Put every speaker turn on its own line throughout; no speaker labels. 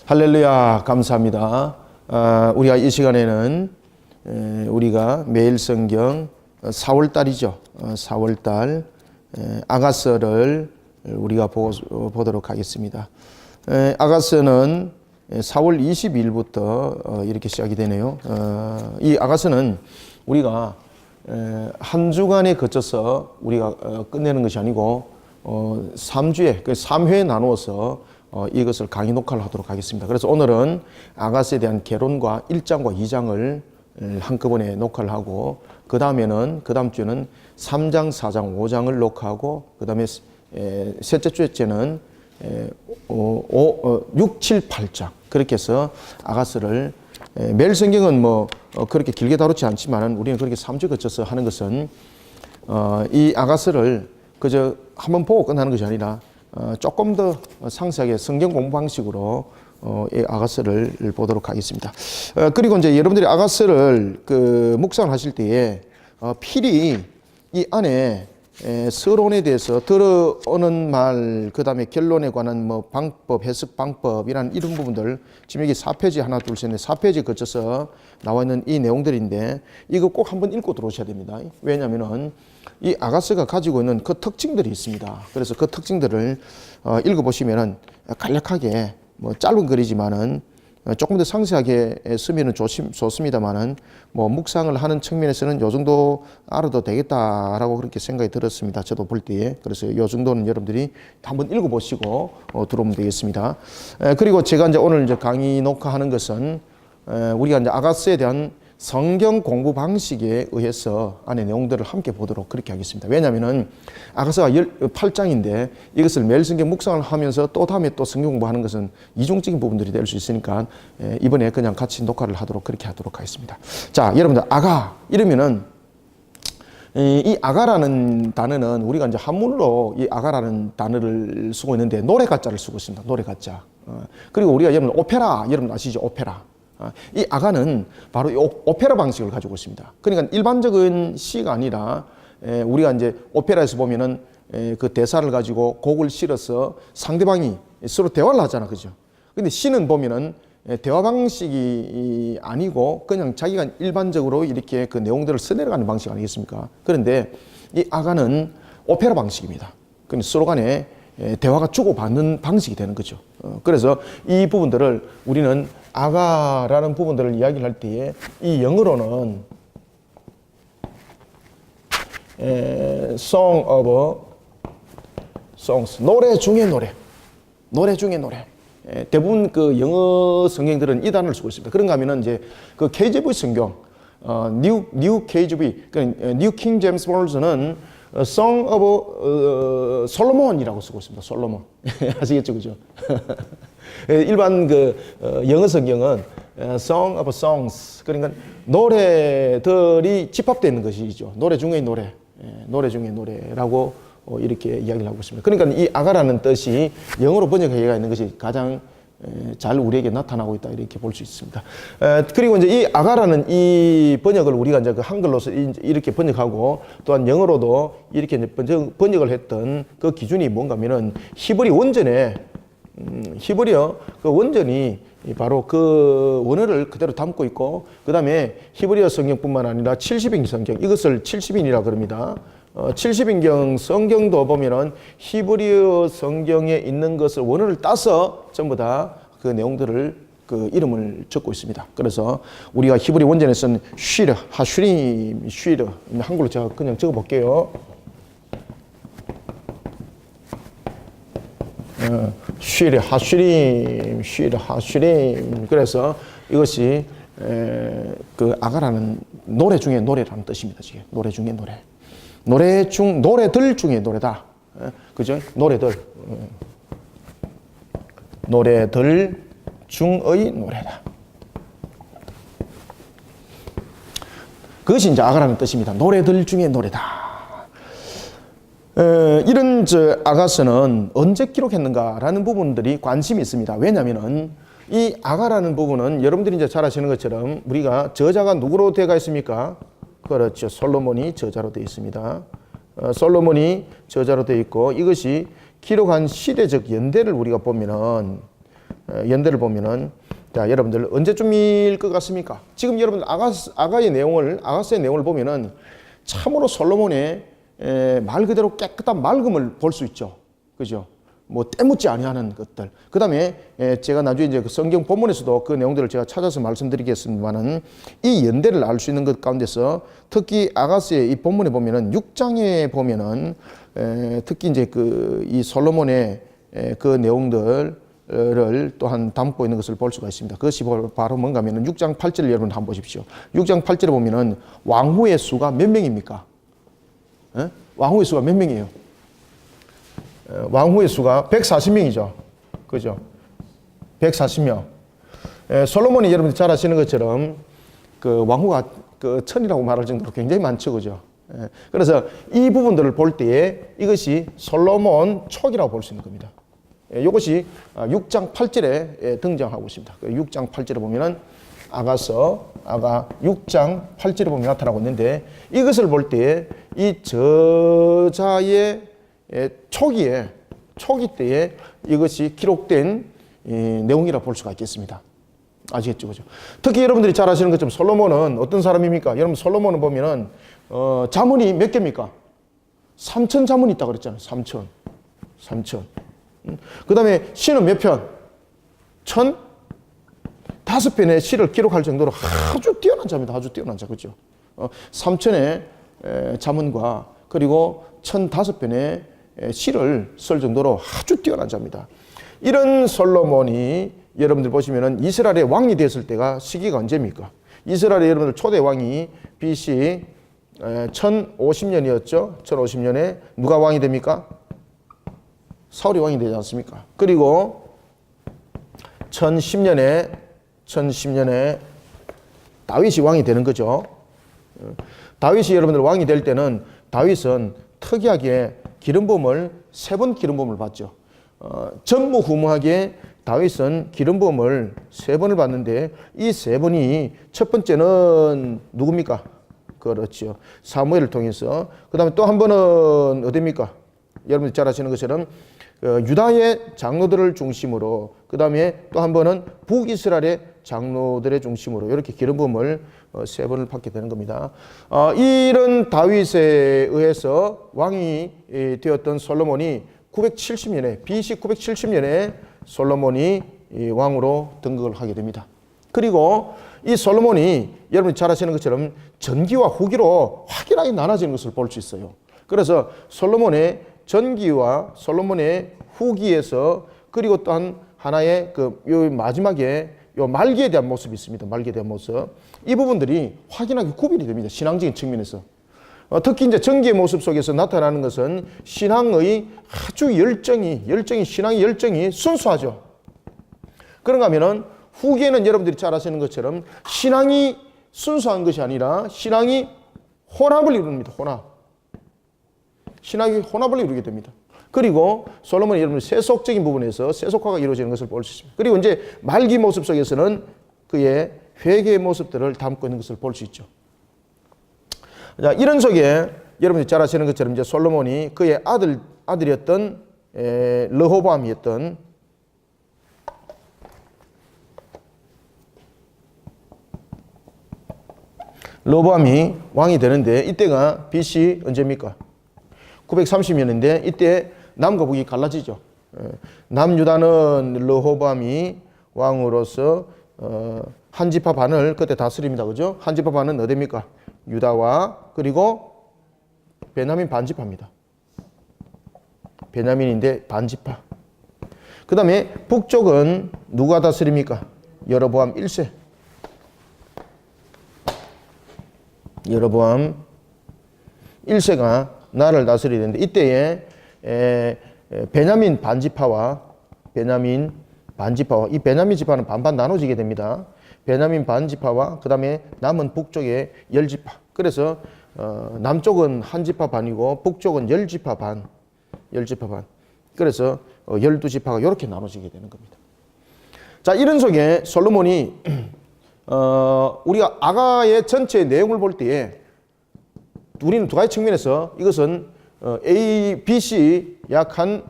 할렐루야, 감사합니다. 우리가 이 시간에는 우리가 매일 성경 4월달이죠. 4월달 아가서를 우리가 보도록 하겠습니다. 아가서는 4월 22일부터 이렇게 시작이 되네요. 이 아가서는 우리가 한 주간에 거쳐서 우리가 끝내는 것이 아니고 3주에, 3회에 나누어서 이것을 강의 녹화를 하도록 하겠습니다. 그래서 오늘은 아가서에 대한 개론과 1장과 2장을 한꺼번에 녹화를 하고, 그 다음에는, 그 다음 주에는 3장, 4장, 5장을 녹화하고, 그 다음에 셋째 주에는 6, 7, 8장. 그렇게 해서 아가서를, 매일 성경은 그렇게 길게 다루지 않지만 우리는 그렇게 3주 거쳐서 하는 것은, 이 아가서를 그저 한번 보고 끝나는 것이 아니라 조금 더 상세하게 성경 공부 방식으로 이 아가서를 보도록 하겠습니다. 그리고 이제 여러분들이 아가서를 묵상을 하실 때에 필히 이 안에 서론에 대해서 들어오는 말, 그 다음에 결론에 관한 방법, 해석 방법이라는 이런 부분들, 지금 여기 4페이지 하나, 둘, 셋, 넷, 4페이지 거쳐서 나와 있는 이 내용들인데, 이거 꼭 한번 읽고 들어오셔야 됩니다. 왜냐하면은 이 아가서가 가지고 있는 그 특징들이 있습니다. 그래서 그 특징들을 읽어보시면은 간략하게 짧은 글이지만은 조금 더 상세하게 쓰면은 좋습니다만은 묵상을 하는 측면에서는 요 정도 알아도 되겠다라고 그렇게 생각이 들었습니다. 저도 볼 때에. 그래서 요 정도는 여러분들이 한번 읽어보시고 들어오면 되겠습니다. 그리고 제가 이제 오늘 이제 강의 녹화하는 것은 우리가 이제 아가서에 대한 성경 공부 방식에 의해서 안에 내용들을 함께 보도록 그렇게 하겠습니다. 왜냐하면은 아가서가 8장인데 이것을 매일 성경 묵상을 하면서 또 다음에 또 성경 공부하는 것은 이중적인 부분들이 될 수 있으니까 이번에 그냥 같이 녹화를 그렇게 하도록 하겠습니다. 자, 여러분들 아가 이러면은 이 아가라는 단어는 우리가 이제 한문으로 이 아가라는 단어를 쓰고 있는데 노래 가짜를 쓰고 있습니다. 노래 가짜. 그리고 우리가 여러분 오페라 여러분 아시죠? 오페라. 이 아가는 바로 이 오페라 방식을 가지고 있습니다. 그러니까 일반적인 시가 아니라 우리가 이제 오페라에서 보면은 그 대사를 가지고 곡을 실어서 상대방이 서로 대화를 하잖아, 그죠? 근데 시는 보면은 대화 방식이 아니고 그냥 자기가 일반적으로 이렇게 그 내용들을 써내려가는 방식 아니겠습니까? 그런데 이 아가는 오페라 방식입니다. 그러니까 서로 간에 대화가 주고받는 방식이 되는 거죠. 그래서 이 부분들을 우리는 아가라는 부분들을 이야기를 할 때에 이 영어로는 Song of Songs, 노래 중에 노래, 노래 중에 노래. 대부분 그 영어 성경들은 이 단어를 쓰고 있습니다. 그런가 하면은 이제 그 KJV 성경, New KJV, New King James Version은 Song of 솔로몬이라고 쓰고 있습니다. 솔로몬. 아시겠죠, 그죠? 일반 영어 성경은 Song of Songs, 그러니까 노래들이 집합되어 있는 것이죠. 노래 중에 노래, 노래 중에 노래라고 이렇게 이야기를 하고 있습니다. 그러니까 이 아가라는 뜻이 영어로 번역하기가 있는 것이 가장 잘 우리에게 나타나고 있다 이렇게 볼 수 있습니다. 그리고 이제 이 아가라는 이 번역을 우리가 이제 그 한글로서 이렇게 번역하고 또한 영어로도 이렇게 이제 번역을 했던 그 기준이 뭔가면은 히브리 원전에 히브리어 그 원전이 바로 그 원어를 그대로 담고 있고, 그 다음에 히브리어 성경뿐만 아니라 70인 성경, 이것을 70인이라 그럽니다. 70인경 성경도 보면은 히브리어 성경에 있는 것을 원어를 따서 전부 다 그 내용들을 그 이름을 적고 있습니다. 그래서 우리가 히브리 원전에 쓴 쉬르, 하슈림, 쉬르, 한글로 제가 그냥 적어 볼게요. 쉬르, 하슈림, 쉬르, 하슈림. 그래서 이것이 그 아가라는 노래 중에 노래라는 뜻입니다. 지금 노래 중에 노래. 노래들 중에 노래다. 그죠? 노래들 중의 노래다. 그것이 이제 아가라는 뜻입니다. 노래들 중에 노래다. 이런 아가서는 언제 기록했는가라는 부분들이 관심이 있습니다. 왜냐하면은 이 아가라는 부분은 여러분들이 이제 잘 아시는 것처럼 우리가 저자가 누구로 되어 있습니까? 그렇죠. 솔로몬이 저자로 되어 있습니다. 솔로몬이 저자로 되어 있고, 이것이 기록한 시대적 연대를 우리가 보면은 연대를 보면은 자, 여러분들 언제쯤일 것 같습니까? 지금 여러분들 아가스의 내용을 보면은 참으로 솔로몬의 말 그대로 깨끗한 맑음을 볼 수 있죠. 그죠? 뭐 때묻지 아니하는 것들. 그다음에 제가 나중에 이제 그 성경 본문에서도 그 내용들을 제가 찾아서 말씀드리겠습니다만은 이 연대를 알 수 있는 것 가운데서 특히 아가스의 이 본문에 보면은 6장에 보면은 특히 이제 그 이 솔로몬의 그 내용들을 또한 담고 있는 것을 볼 수가 있습니다. 그것이 바로 뭔가 하면은 6장 8절을 여러분 한번 보십시오. 6장 8절에 보면은 왕후의 수가 몇 명입니까? 왕후의 수가 몇 명이에요? 왕후의 수가 140명이죠. 그죠? 140명. 솔로몬이 여러분들 잘 아시는 것처럼 그 왕후가 그 천이라고 말할 정도로 굉장히 많죠. 그죠? 그래서 이 부분들을 볼 때에 이것이 솔로몬 촉이라고 볼 수 있는 겁니다. 이것이 6장 8절에 등장하고 있습니다. 6장 8절에 보면은 아가 6장 8절에 보면 나타나고 있는데 이것을 볼 때에 이 저자의 초기 때에 이것이 기록된 내용이라 볼 수가 있겠습니다. 아시겠죠? 그죠? 특히 여러분들이 잘 아시는 것처럼 솔로몬은 어떤 사람입니까? 여러분 솔로몬은 보면은 자문이 몇 개입니까? 3천 자문이 있다고 그랬잖아요. 3천. 그 다음에 시는 몇 편? 1,005편의 시를 기록할 정도로 아주 뛰어난 자입니다. 아주 뛰어난 자. 그죠? 3천의 자문과 그리고 1,005편의 시를 쓸 정도로 아주 뛰어난 자입니다. 이런 솔로몬이 여러분들 보시면은 이스라엘의 왕이 됐을 때가 시기가 언제입니까? 이스라엘의 여러분들 초대 왕이 BC 1050년이었죠. 1050년에 누가 왕이 됩니까? 사울이 왕이 되지 않습니까? 그리고 1010년에 다윗이 왕이 되는 거죠. 다윗이 여러분들 왕이 될 때는 다윗은 특이하게 기름부음을 3번 기름부음을 받죠. 전무후무하게 다윗은 기름부음을 3번을 받는데 이 3번이 첫 번째는 누굽니까? 그렇죠. 사무엘을 통해서. 그 다음에 또 한 번은 어디입니까? 여러분들 잘 아시는 것처럼 유다의 장로들을 중심으로, 그 다음에 또 한 번은 북이스라엘의 장로들의 중심으로 이렇게 기름부음을 3번을 받게 되는 겁니다. 이런 다윗에 의해서 왕이 되었던 솔로몬이 970년에 BC 970년에 솔로몬이 왕으로 등극을 하게 됩니다. 그리고 이 솔로몬이 여러분이 잘 아시는 것처럼 전기와 후기로 확연하게 나눠지는 것을 볼 수 있어요. 그래서 솔로몬의 전기와 솔로몬의 후기에서 그리고 또한 하나의 요 마지막에 요 말기에 대한 모습이 있습니다. 말기에 대한 모습. 이 부분들이 확연하게 구별이 됩니다. 신앙적인 측면에서. 특히 이제 전기의 모습 속에서 나타나는 것은 신앙의 아주 신앙의 열정이 순수하죠. 그런가 하면은 후기에는 여러분들이 잘 아시는 것처럼 신앙이 순수한 것이 아니라 신앙이 혼합을 이룹니다. 신앙이 혼합을 이루게 됩니다. 그리고 솔로몬이 여러분 세속적인 부분에서 세속화가 이루어지는 것을 볼 수 있습니다. 그리고 이제 말기 모습 속에서는 그의 회개의 모습들을 담고 있는 것을 볼 수 있죠. 자, 이런 속에 여러분이 잘 아시는 것처럼 이제 솔로몬이 그의 아들이었던 르호보암이었던 르호보암이 왕이 되는데 이때가 BC 언제입니까? 930년인데 이때 남과 북이 갈라지죠. 남유다는 르호보암이 왕으로서 한 지파 반을 그때 다스립니다. 그죠? 한 지파 반은 어디입니까? 유다와 그리고 베냐민 반지파입니다. 베냐민인데 반지파. 그 다음에 북쪽은 누가 다스립니까? 여로보암 1세. 여로보암 1세가 나라를 다스리게 되는데 이때에 베냐민 반지파와 이 베냐민 지파는 반반 나눠지게 됩니다. 베냐민 반지파와 그 다음에 남은 북쪽의 10지파. 그래서 남쪽은 한 지파 반이고 북쪽은 10지파 반. 그래서 12지파가 이렇게 나눠지게 되는 겁니다. 자, 이런 속에 솔로몬이 우리가 아가의 전체 내용을 볼 때에 우리는 두 가지 측면에서 이것은 BC 약 한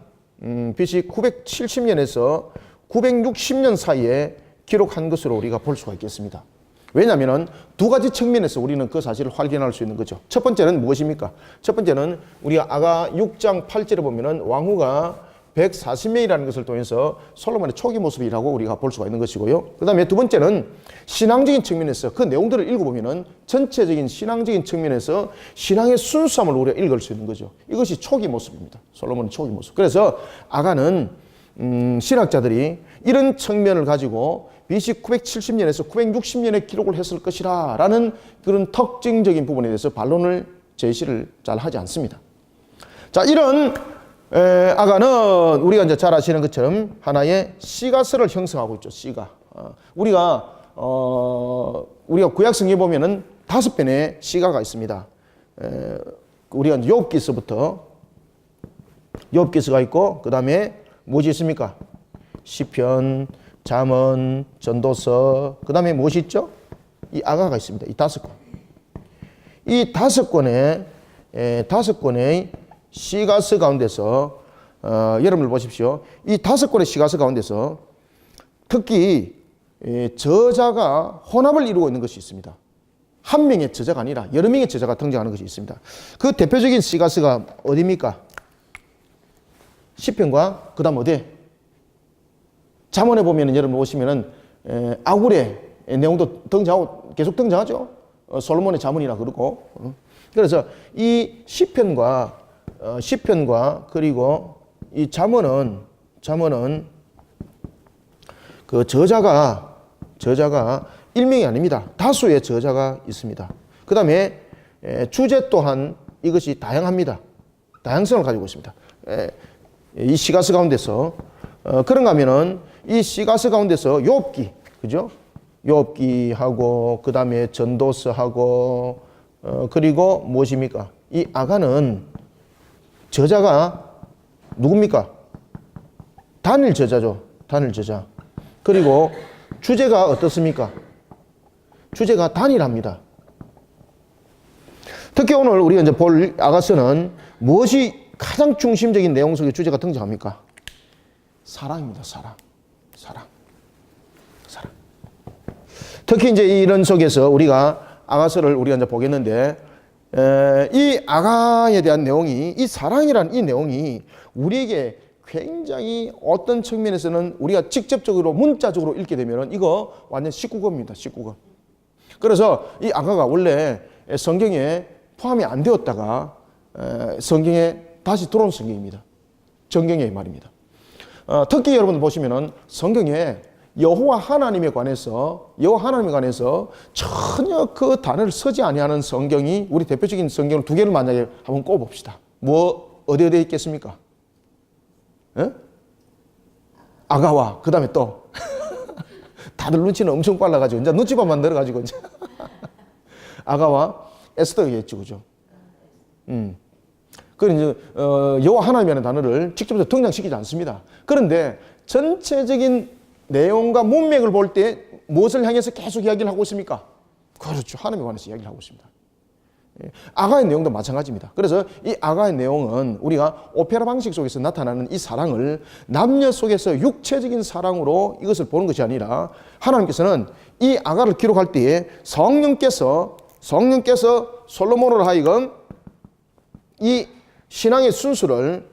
BC 970년에서 960년 사이에 기록한 것으로 우리가 볼 수가 있겠습니다. 왜냐하면 두 가지 측면에서 우리는 그 사실을 확인할 수 있는 거죠. 첫 번째는 무엇입니까? 첫 번째는 우리가 아가 6장 8절에 보면은 왕후가 140명이라는 것을 통해서 솔로몬의 초기 모습이라고 우리가 볼 수가 있는 것이고요. 그 다음에 두 번째는 신앙적인 측면에서 그 내용들을 읽어보면은 전체적인 신앙적인 측면에서 신앙의 순수함을 우리가 읽을 수 있는 거죠. 이것이 초기 모습입니다. 솔로몬의 초기 모습. 그래서 아가는 신학자들이 이런 측면을 가지고 BC 970년에서 960년에 기록을 했을 것이라 라는 그런 특징적인 부분에 대해서 반론을 제시를 잘 하지 않습니다. 자, 이런 아가는 우리가 이제 잘 아시는 것처럼 하나의 시가서를 형성하고 있죠. 시가. 우리가 구약 성경에 보면은 5편의 시가가 있습니다. 우리가 욥기서부터 욥기서가 있고, 그 다음에 무엇이 있습니까? 시편, 잠언, 전도서, 그 다음에 무엇이 있죠? 이 아가가 있습니다. 이 5권. 이 5권의 시가서 가운데서 여러분들 보십시오. 이 5권의 시가서 가운데서 특히 저자가 혼합을 이루고 있는 것이 있습니다. 한 명의 저자가 아니라 여러 명의 저자가 등장하는 것이 있습니다. 그 대표적인 시가서가 어디입니까? 시편과 그 다음 어디? 잠언에 보면 여러분 보시면은 아굴의 내용도 등장하고 계속 등장하죠. 솔로몬의 잠언이라 그러고. 그래서 이 시편과 그리고 이 잠언은 그 저자가 일명이 아닙니다. 다수의 저자가 있습니다. 그 다음에 주제 또한 이것이 다양합니다. 다양성을 가지고 있습니다. 이 시가서 가운데서 그런가 하면은 이 시가서 가운데서 욥기, 그죠? 욥기하고 그 다음에 전도서하고 그리고 무엇입니까? 이 아가는 저자가 누굽니까? 단일 저자죠. 단일 저자. 그리고 주제가 어떻습니까? 주제가 단일합니다. 특히 오늘 우리가 이제 볼 아가서는 무엇이 가장 중심적인 내용 속의 주제가 등장합니까? 사랑입니다. 사랑. 특히 이제 이런 속에서 우리가 아가서를 우리가 이제 보겠는데, 이 아가에 대한 내용이, 이 사랑이라는 이 내용이 우리에게 굉장히 어떤 측면에서는 우리가 직접적으로 문자적으로 읽게 되면 이거 완전 19권입니다. 19권. 그래서 이 아가가 원래 성경에 포함이 안 되었다가 성경에 다시 들어온 성경입니다. 정경의 말입니다. 특히 여러분들 보시면은 성경에 여호와 하나님에 관해서 전혀 그 단어를 쓰지 아니하는 성경이, 우리 대표적인 성경을 2개를 만약에 한번 꼽아봅시다. 어디에 있겠습니까? 에? 아가와 그 다음에 또 다들 눈치는 엄청 빨라가지고 이제 눈치밥만 늘어가지고 이제 아가와 에스더에 있죠, 그죠? 그 이제 여호와 하나님이라는 단어를 직접적으로 등장시키지 않습니다. 그런데 전체적인 내용과 문맥을 볼 때 무엇을 향해서 계속 이야기를 하고 있습니까? 그렇죠. 하나님에 관해서 이야기를 하고 있습니다. 아가의 내용도 마찬가지입니다. 그래서 이 아가의 내용은 우리가 오페라 방식 속에서 나타나는 이 사랑을 남녀 속에서 육체적인 사랑으로 이것을 보는 것이 아니라 하나님께서는 이 아가를 기록할 때에 성령께서 솔로몬으로 하여금 이 신앙의 순수를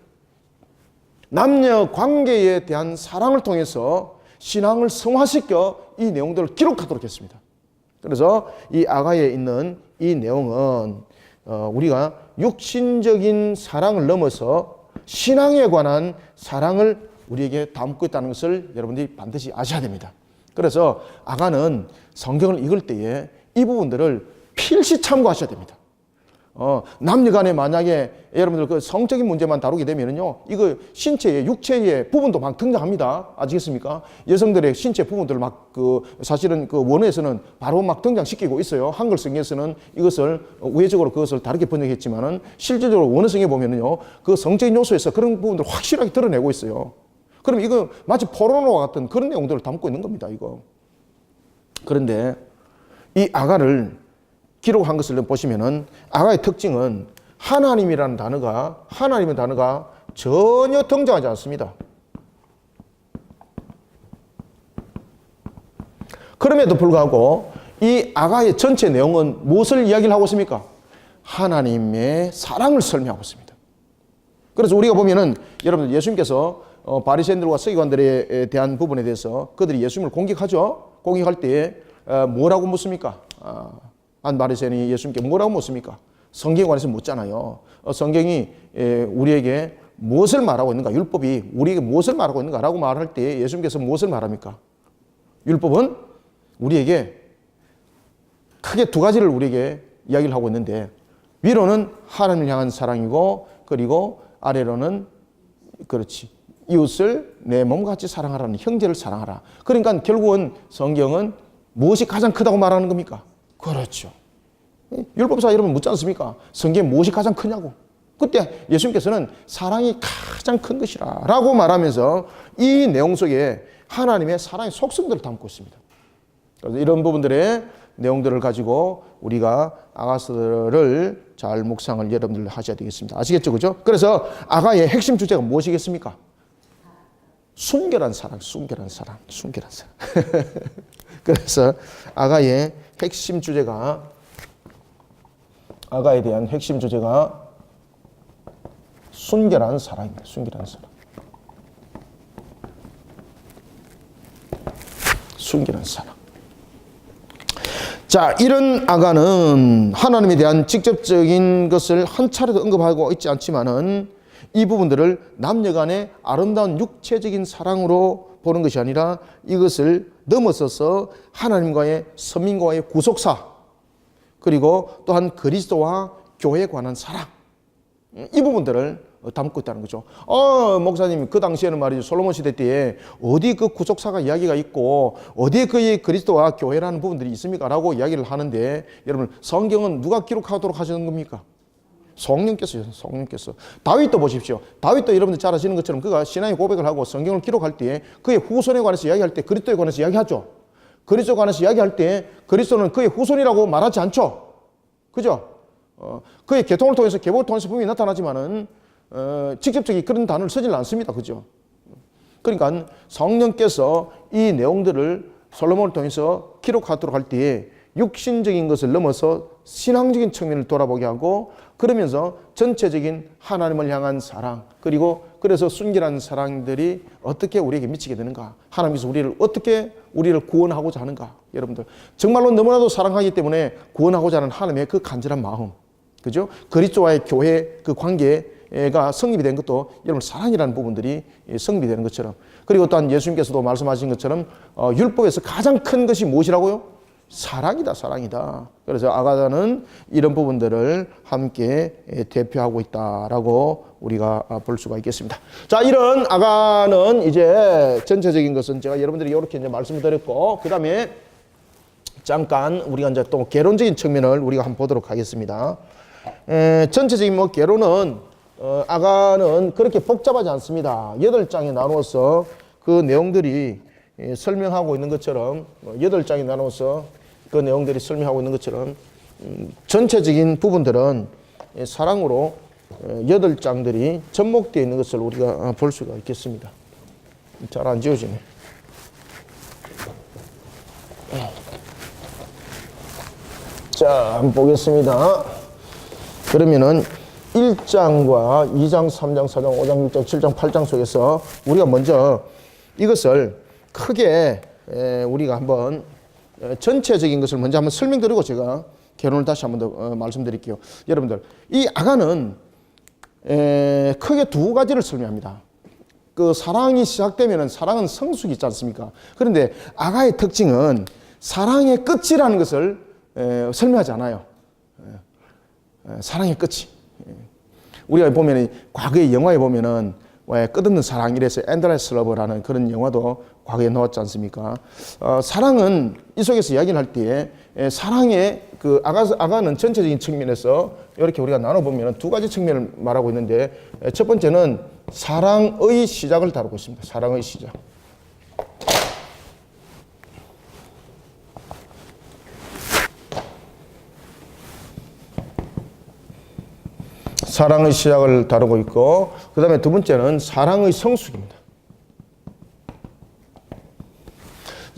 남녀 관계에 대한 사랑을 통해서 신앙을 성화시켜 이 내용들을 기록하도록 했습니다. 그래서 이 아가에 있는 이 내용은 우리가 육신적인 사랑을 넘어서 신앙에 관한 사랑을 우리에게 담고 있다는 것을 여러분들이 반드시 아셔야 됩니다. 그래서 아가는 성경을 읽을 때에 이 부분들을 필시 참고하셔야 됩니다. 남녀 간에 만약에 여러분들 그 성적인 문제만 다루게 되면은요, 이거 신체의, 육체의 부분도 막 등장합니다. 아시겠습니까? 여성들의 신체 부분들 막 사실은 원어에서는 바로 막 등장시키고 있어요. 한글 성경에서는 이것을 우회적으로 그것을 다르게 번역했지만은 실질적으로 원어 성경에 보면은요, 그 성적인 요소에서 그런 부분들 확실하게 드러내고 있어요. 그럼 이거 마치 포르노와 같은 그런 내용들을 담고 있는 겁니다, 이거. 그런데 이 아가를 기록한 것을 보시면은 아가의 특징은 하나님이라는 단어가 전혀 등장하지 않습니다. 그럼에도 불구하고 이 아가의 전체 내용은 무엇을 이야기를 하고 있습니까? 하나님의 사랑을 설명하고 있습니다. 그래서 우리가 보면은 여러분들 예수님께서 바리새인들과 서기관들에 대한 부분에 대해서 그들이 예수님을 공격하죠. 공격할 때 뭐라고 묻습니까? 한 바리새인이 예수님께 뭐라고 묻습니까? 성경에 관해서 묻잖아요. 성경이 우리에게 무엇을 말하고 있는가? 율법이 우리에게 무엇을 말하고 있는가? 라고 말할 때 예수님께서 무엇을 말합니까? 율법은 우리에게 크게 두 가지를 우리에게 이야기를 하고 있는데 위로는 하나님을 향한 사랑이고 그리고 아래로는 그렇지 이웃을 내 몸같이 사랑하라는 형제를 사랑하라. 그러니까 결국은 성경은 무엇이 가장 크다고 말하는 겁니까? 그렇죠. 율법사 여러분 묻지 않습니까? 성경에 무엇이 가장 크냐고. 그때 예수님께서는 사랑이 가장 큰 것이라 라고 말하면서 이 내용 속에 하나님의 사랑의 속성들을 담고 있습니다. 그래서 이런 부분들의 내용들을 가지고 우리가 아가서를 잘 묵상을 여러분들 하셔야 되겠습니다. 아시겠죠? 그죠? 그래서 아가의 핵심 주제가 무엇이겠습니까? 순결한 사랑, 순결한 사랑, 순결한 사랑. 그래서 아가의 핵심 주제가 아가에 대한 핵심 주제가 순결한 사랑입니다. 순결한 사랑. 순결한 사랑. 자, 이런 아가는 하나님에 대한 직접적인 것을 한 차례도 언급하고 있지 않지만은 이 부분들을 남녀 간의 아름다운 육체적인 사랑으로 보는 것이 아니라 이것을 넘어서서 하나님과의 선민과의 구속사 그리고 또한 그리스도와 교회에 관한 사랑 이 부분들을 담고 있다는 거죠. 목사님 그 당시에는 말이죠. 솔로몬 시대 때에 어디 그 구속사가 이야기가 있고 어디에 그 그리스도와 교회라는 부분들이 있습니까? 라고 이야기를 하는데 여러분 성경은 누가 기록하도록 하시는 겁니까? 성령께서요. 성령께서. 다윗도 보십시오. 다윗도 여러분들 잘 아시는 것처럼 그가 신앙의 고백을 하고 성경을 기록할 때 그의 후손에 관해서 이야기할 때 그리스도에 관해서 이야기하죠. 그리스도에 관해서 이야기할 때 그리스도는 그의 후손이라고 말하지 않죠. 그죠? 그의 계통을 통해서 계보를 통해서 분명히 나타나지만은 직접적인 그런 단어를 쓰지는 않습니다. 그죠? 그러니까 성령께서 이 내용들을 솔로몬을 통해서 기록하도록 할 때에 육신적인 것을 넘어서 신앙적인 측면을 돌아보게 하고 그러면서 전체적인 하나님을 향한 사랑 그리고 그래서 순결한 사랑들이 어떻게 우리에게 미치게 되는가 하나님께서 우리를 구원하고자 하는가 여러분들 정말로 너무나도 사랑하기 때문에 구원하고자 하는 하나님의 그 간절한 마음 그죠? 그리스도와의 교회 그 관계가 성립이 된 것도 여러분 사랑이라는 부분들이 성립이 되는 것처럼 그리고 또한 예수님께서도 말씀하신 것처럼 율법에서 가장 큰 것이 무엇이라고요? 사랑이다, 사랑이다. 그래서 아가는 이런 부분들을 함께 대표하고 있다라고 우리가 볼 수가 있겠습니다. 자, 이런 아가는 이제 전체적인 것은 제가 여러분들이 이렇게 이제 말씀을 드렸고, 그 다음에 잠깐 우리가 이제 또 개론적인 측면을 우리가 한번 보도록 하겠습니다. 전체적인 뭐 개론은 아가는 그렇게 복잡하지 않습니다. 8장에 나누어서 그 내용들이 설명하고 있는 것처럼 8장에 나눠서 그 내용들이 설명하고 있는 것처럼 전체적인 부분들은 사랑으로 8장들이 접목되어 있는 것을 우리가 볼 수가 있겠습니다. 잘 안 지워지네. 자, 한번 보겠습니다. 그러면은 1장과 2장, 3장, 4장, 5장, 6장, 7장, 8장 속에서 우리가 먼저 이것을 크게 우리가 한번 전체적인 것을 먼저 한번 설명드리고 제가 개론을 다시 한번 더 말씀드릴게요. 여러분들 이 아가는 크게 두 가지를 설명합니다. 그 사랑이 시작되면은 사랑은 성숙이 있지 않습니까? 그런데 아가의 특징은 사랑의 끝이라는 것을 설명하지 않아요. 사랑의 끝이. 우리가 보면 과거의 영화에 보면은 왜 끝없는 사랑 이래서 엔드레스 러브라는 그런 영화도 과거에 나왔지 않습니까? 사랑은 이 속에서 이야기를 할 때에 사랑의 그 아가는 전체적인 측면에서 이렇게 우리가 나눠보면 두 가지 측면을 말하고 있는데 첫 번째는 사랑의 시작을 다루고 있습니다. 사랑의 시작. 사랑의 시작을 다루고 있고 그 다음에 두 번째는 사랑의 성숙입니다.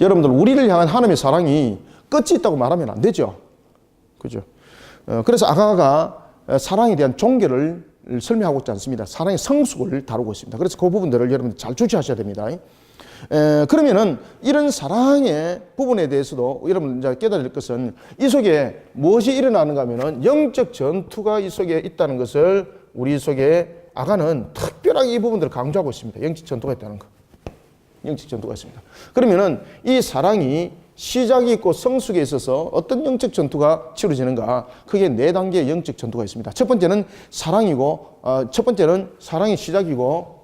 여러분들 우리를 향한 하나님의 사랑이 끝이 있다고 말하면 안 되죠. 그죠? 그래서 아가가 사랑에 대한 종교를 설명하고 있지 않습니다. 사랑의 성숙을 다루고 있습니다. 그래서 그 부분들을 여러분들 잘 주시하셔야 됩니다. 그러면은 이런 사랑의 부분에 대해서도 여러분 이제 깨달아야 될 것은 이 속에 무엇이 일어나는가 하면은 영적 전투가 이 속에 있다는 것을 우리 속에 아가는 특별하게 이 부분들을 강조하고 있습니다. 영적 전투가 있다는 거. 영적 전투가 있습니다. 그러면은 이 사랑이 시작이 있고 성숙에 있어서 어떤 영적 전투가 치러지는가? 크게 4단계의 영적 전투가 있습니다. 첫 번째는 사랑이고, 첫 번째는 사랑이 시작이고,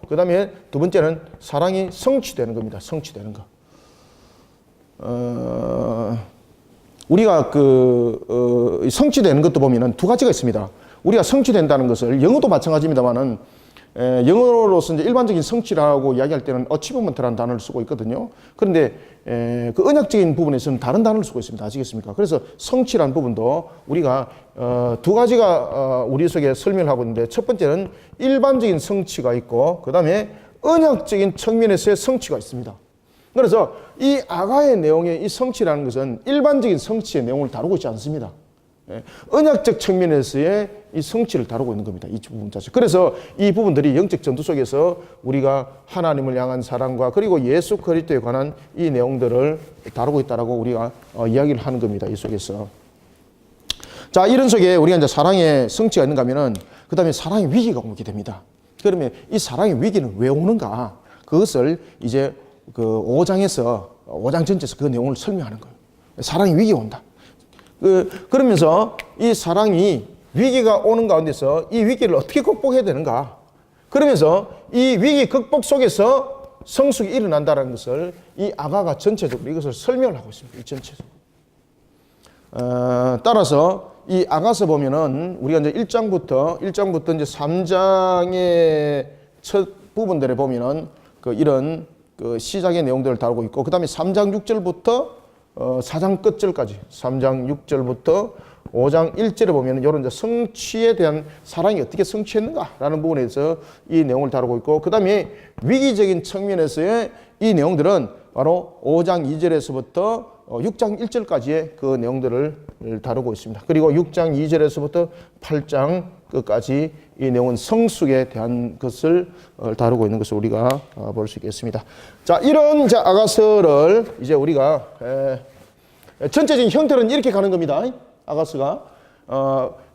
그 다음에 두 번째는 사랑이 성취되는 겁니다. 성취되는 거. 우리가 성취되는 것도 보면은 두 가지가 있습니다. 우리가 성취된다는 것을 영어도 마찬가지입니다만은 영어로서 이제 일반적인 성취라고 이야기할 때는 achievement라는 단어를 쓰고 있거든요. 그런데 그 언약적인 부분에서는 다른 단어를 쓰고 있습니다. 아시겠습니까? 그래서 성취라는 부분도 우리가 두 가지가 우리 속에 설명을 하고 있는데 첫 번째는 일반적인 성취가 있고 그 다음에 언약적인 측면에서의 성취가 있습니다. 그래서 이 아가의 내용의 이 성취라는 것은 일반적인 성취의 내용을 다루고 있지 않습니다. 언약적 측면에서의 이 성취를 다루고 있는 겁니다. 이 부분 자체. 그래서 이 부분들이 영적 전투 속에서 우리가 하나님을 향한 사랑과 그리고 예수 그리스도에 관한 이 내용들을 다루고 있다라고 우리가 이야기를 하는 겁니다. 이 속에서. 자, 이런 속에 우리가 이제 사랑의 성취가 있는가 하면은 그 다음에 사랑의 위기가 오게 됩니다. 그러면 이 사랑의 위기는 왜 오는가? 그것을 이제 그 5장 전체에서 그 내용을 설명하는 거예요. 사랑의 위기가 온다. 그러면서 이 사랑이 위기가 오는 가운데서 이 위기를 어떻게 극복해야 되는가? 그러면서 이 위기 극복 속에서 성숙이 일어난다는 것을 이 아가가 전체적으로 이것을 설명을 하고 있습니다. 이 전체적으로. 따라서 이 아가서 보면은 우리가 이제 1장부터 이제 3장의 첫 부분들에 보면은 이런 시작의 내용들을 다루고 있고, 그 다음에 3장 6절부터 4장 끝절까지 3장 6절부터 5장 1절에 보면 이런 이제 성취에 대한 사랑이 어떻게 성취했는가라는 부분에서 이 내용을 다루고 있고, 그 다음에 위기적인 측면에서의 이 내용들은 바로 5장 2절에서부터 6장 1절까지의 그 내용들을 다루고 있습니다. 그리고 6장 2절에서부터 8장 끝까지 이 내용은 성숙에 대한 것을 다루고 있는 것을 우리가 볼 수 있겠습니다. 자, 이런 아가서를 이제 우리가 전체적인 형태는 이렇게 가는 겁니다. 아가서가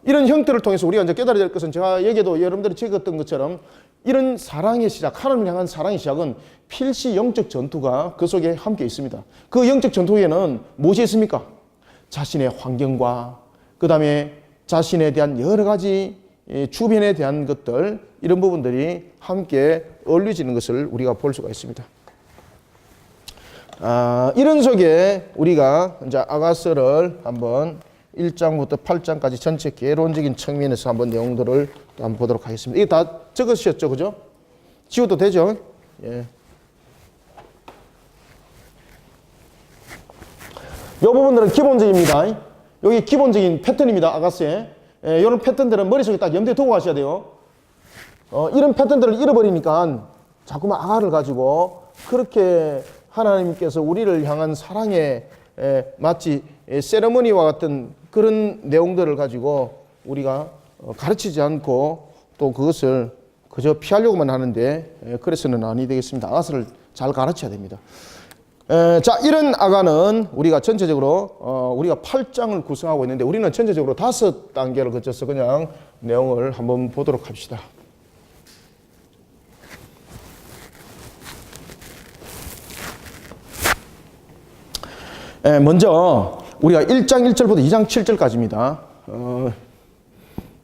이런 형태를 통해서 우리가 이제 깨달아야 될 것은, 제가 여기에도 여러분들이 적었던 것처럼 이런 사랑의 시작, 하나님을 향한 사랑의 시작은 필시 영적 전투가 그 속에 함께 있습니다. 그 영적 전투에는 무엇이 있습니까? 자신의 환경과 그 다음에 자신에 대한 여러 가지 주변에 대한 것들, 이런 부분들이 함께 어울려지는 것을 우리가 볼 수가 있습니다. 이런 속에 우리가 이제 아가서를 한번 1장부터 8장까지 전체 개론적인 측면에서 한번 내용들을 또 한번 보도록 하겠습니다. 이게 다 적으셨죠, 그죠? 지워도 되죠? 예. 이 부분들은 기본적입니다. 여기 기본적인 패턴입니다, 아가서에. 예, 이런 패턴들은 머릿속에 딱 염두에 두고 가셔야 돼요. 이런 패턴들을 잃어버리니까 자꾸만 아가를 가지고 그렇게 하나님께서 우리를 향한 사랑의 마치 세레머니와 같은 그런 내용들을 가지고 우리가 가르치지 않고 또 그것을 그저 피하려고만 하는데 그래서는 아니 되겠습니다. 아가서를 잘 가르쳐야 됩니다. 자, 이런 아가는 우리가 전체적으로 우리가 8장을 구성하고 있는데 우리는 전체적으로 5단계를 거쳐서 그냥 내용을 한번 보도록 합시다. 먼저 우리가 1장 1절부터 2장 7절까지입니다.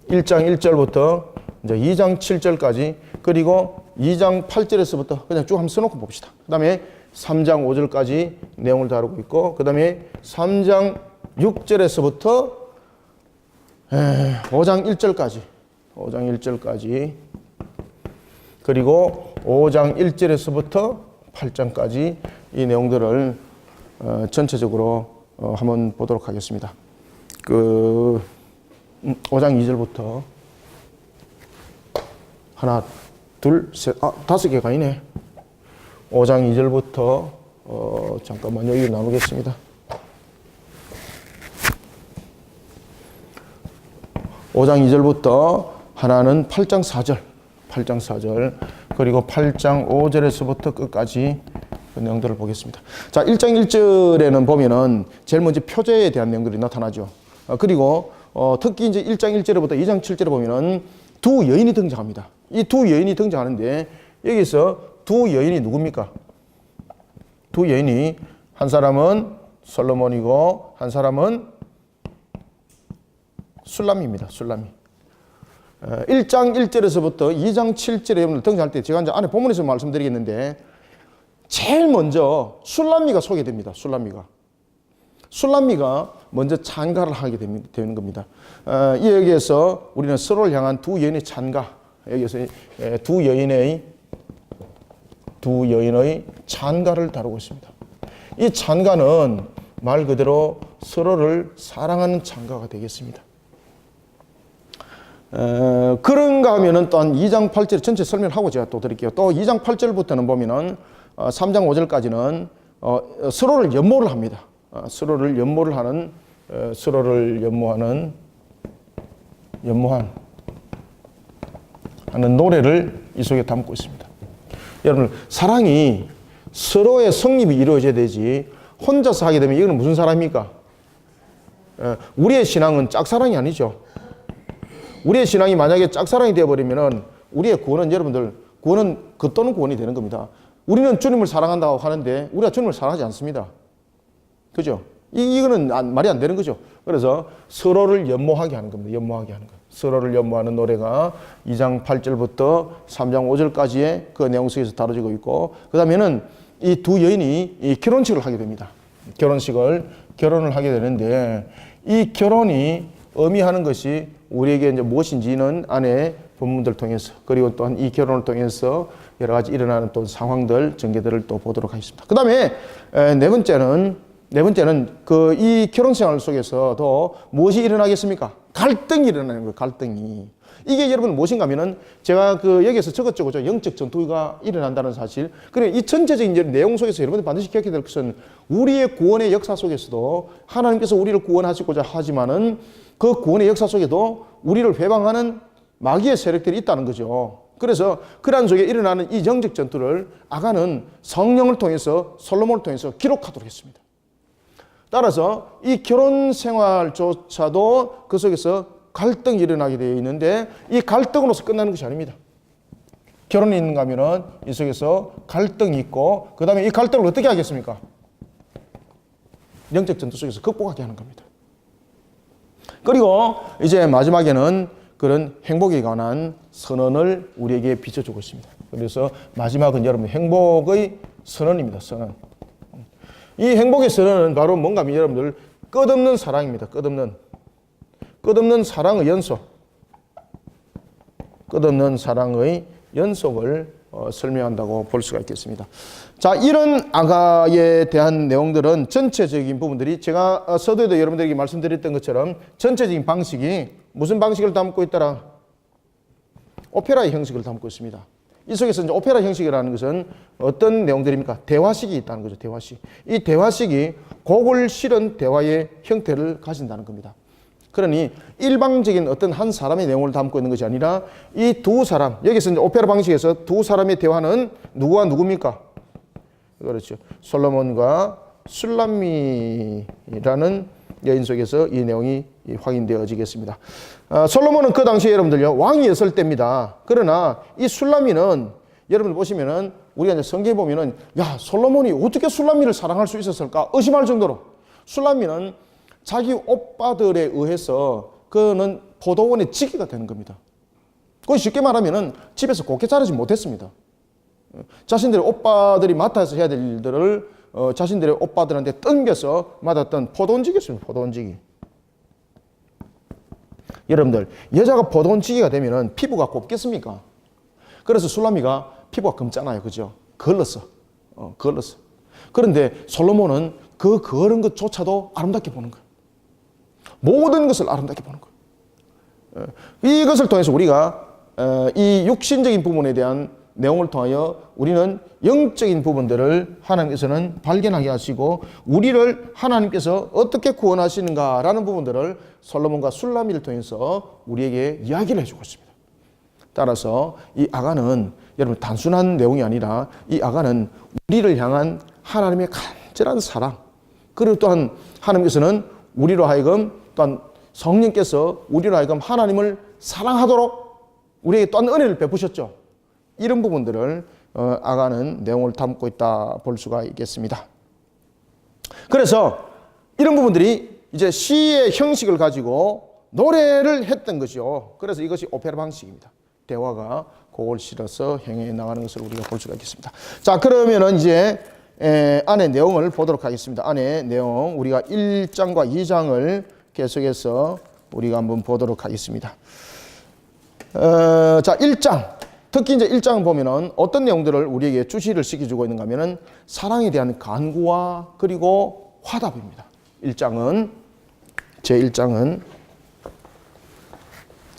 1장 1절부터 이제 2장 7절까지, 그리고 2장 8절에서부터 그냥 쭉 한번 써놓고 봅시다. 그 다음에 3장 5절까지 내용을 다루고 있고, 그 다음에 3장 6절에서부터 5장 1절까지, 그리고 5장 1절에서부터 8장까지 이 내용들을 전체적으로 한번 보도록 하겠습니다. 5장 2절부터 하나, 둘, 셋, 5개가 있네. 5장 2절부터 잠깐만요. 이거 나누겠습니다. 5장 2절부터 하나는 8장 4절 그리고 8장 5절에서부터 끝까지 그 내용들을 보겠습니다. 자, 1장 1절에는 보면은 제일 먼저 표제에 대한 내용들이 나타나죠. 그리고 특히 이제 1장 1절부터 2장 7절에 보면은 두 여인이 등장합니다. 이 두 여인이 등장하는데 여기서 두 여인이 누굽니까? 두 여인이 한 사람은 솔로몬이고 한 사람은 술람입니다. 술람이. 1장 1절에서부터 2장 7절에 여러분들 등장할 때 제가 이제 안에 본문에서 말씀드리겠는데 제일 먼저 술람미가 소개됩니다. 술람미가 먼저 찬가를 하게 되는 겁니다. 여기에서 우리는 서로를 향한 두 여인의 찬가, 여기에서 두 여인의 찬가를 다루고 있습니다. 이 찬가는 말 그대로 서로를 사랑하는 찬가가 되겠습니다. 그런가 하면은 또 한 2장 8절 전체 설명을 하고 제가 또 드릴게요. 또 2장 8절부터는 보면은 3장 5절까지는 서로를 연모를 합니다. 서로를 연모하는 노래를 이 속에 담고 있습니다. 여러분, 사랑이 서로의 성립이 이루어져야 되지 혼자서 하게 되면 이거는 무슨 사랑입니까? 우리의 신앙은 짝사랑이 아니죠. 우리의 신앙이 만약에 짝사랑이 되어버리면은 우리의 구원은 여러분들, 구원은 겉도는 구원이 되는 겁니다. 우리는 주님을 사랑한다고 하는데 우리가 주님을 사랑하지 않습니다. 그죠? 이거는 말이 안 되는 거죠. 그래서 서로를 연모하게 하는 겁니다. 연모하게 하는 것. 서로를 연모하는 노래가 2장 8절부터 3장 5절까지의 그 내용 속에서 다뤄지고 있고, 그 다음에는 이 두 여인이 이 결혼식을 하게 됩니다. 결혼을 하게 되는데 이 결혼이 의미하는 것이 우리에게 이제 무엇인지는 안에 본문들 통해서, 그리고 또한 이 결혼을 통해서 여러 가지 일어나는 또 상황들, 전개들을 또 보도록 하겠습니다. 그 다음에 네 번째는 그 이 결혼 생활 속에서도 무엇이 일어나겠습니까? 갈등이 일어나는 거예요. 갈등이. 이게 여러분 무엇인가 하면은 제가 그 여기에서 적었죠. 영적 전투가 일어난다는 사실. 그래, 이 전체적인 내용 속에서 여러분들 반드시 기억해야 될 것은 우리의 구원의 역사 속에서도 하나님께서 우리를 구원하시고자 하지만은 그 구원의 역사 속에도 우리를 회방하는 마귀의 세력들이 있다는 거죠. 그래서 그러한 속에 일어나는 이 영적 전투를 아간은 성령을 통해서, 솔로몬을 통해서 기록하도록 했습니다. 따라서 이 결혼 생활조차도 그 속에서 갈등이 일어나게 되어 있는데 이 갈등으로서 끝나는 것이 아닙니다. 결혼이 있는가 하면은 이 속에서 갈등이 있고, 그 다음에 이 갈등을 어떻게 하겠습니까? 영적 전투 속에서 극복하게 하는 겁니다. 그리고 이제 마지막에는 그런 행복에 관한 선언을 우리에게 비춰주고 있습니다. 그래서 마지막은 여러분 행복의 선언입니다. 선언. 이 행복의 선언은 바로 뭔가 하면 여러분들 끝없는 사랑입니다. 끝없는 사랑의 연속. 끝없는 사랑의 연속을 설명한다고 볼 수가 있겠습니다. 자, 이런 아가에 대한 내용들은 전체적인 부분들이 제가 서두에도 여러분들에게 말씀드렸던 것처럼 전체적인 방식이 무슨 방식을 담고 있더라? 오페라의 형식을 담고 있습니다. 이 속에서 이제 오페라 형식이라는 것은 어떤 내용들입니까? 대화식이 있다는 거죠. 대화식. 이 대화식이 곡을 실은 대화의 형태를 가진다는 겁니다. 그러니 일방적인 어떤 한 사람의 내용을 담고 있는 것이 아니라 이 두 사람, 여기서 이제 오페라 방식에서 두 사람의 대화는 누구와 누굽니까? 그렇죠. 솔로몬과 술람미라는 여인 속에서 이 내용이 확인되어지겠습니다. 솔로몬은 그 당시에 여러분들요, 왕이었을 때입니다. 그러나 이 술람미는 여러분들 보시면은 우리가 이제 성경에 보면은 야, 솔로몬이 어떻게 술람미를 사랑할 수 있었을까 의심할 정도로 술람미는 자기 오빠들에 의해서 그는 포도원의 지기가 되는 겁니다. 그 쉽게 말하면은 집에서 곱게 자르지 못했습니다. 자신들의 오빠들이 맡아서 해야 될 일들을 자신들의 오빠들한테 땡겨서 맡았던 포도원지기였습니다. 포도원지기. 여러분들, 여자가 포도원지기가 되면은 피부가 곱겠습니까? 그래서 술람미가 피부가 검잖아요. 그죠? 걸렀어. 걸렀어. 그런데 솔로몬은 그 거른 것조차도 아름답게 보는 거예요. 모든 것을 아름답게 보는 거예요. 이것을 통해서 우리가 이 육신적인 부분에 대한 내용을 통하여 우리는 영적인 부분들을 하나님께서는 발견하게 하시고 우리를 하나님께서 어떻게 구원하시는가라는 부분들을 솔로몬과 술라미를 통해서 우리에게 이야기를 해주고 있습니다. 따라서 이 아가는 여러분 단순한 내용이 아니라 이 아가는 우리를 향한 하나님의 간절한 사랑, 그리고 또한 하나님께서는 우리로 하여금 또한 성령께서 우리로 하여금 하나님을 사랑하도록 우리에게 또한 은혜를 베푸셨죠. 이런 부분들을 아가는 내용을 담고 있다 볼 수가 있겠습니다. 그래서 이런 부분들이 이제 시의 형식을 가지고 노래를 했던 것이요. 그래서 이것이 오페라 방식입니다. 대화가 그걸 실어서 행해 나가는 것을 우리가 볼 수가 있겠습니다. 자, 그러면은 이제 안의 내용을 보도록 하겠습니다. 안의 내용 우리가 1장과 2장을 계속해서 우리가 한번 보도록 하겠습니다. 자, 1장. 특히 이제 1장 보면은 어떤 내용들을 우리에게 주시를 시켜주고 있는가 하면은 사랑에 대한 간구와 그리고 화답입니다. 1장은, 제1장은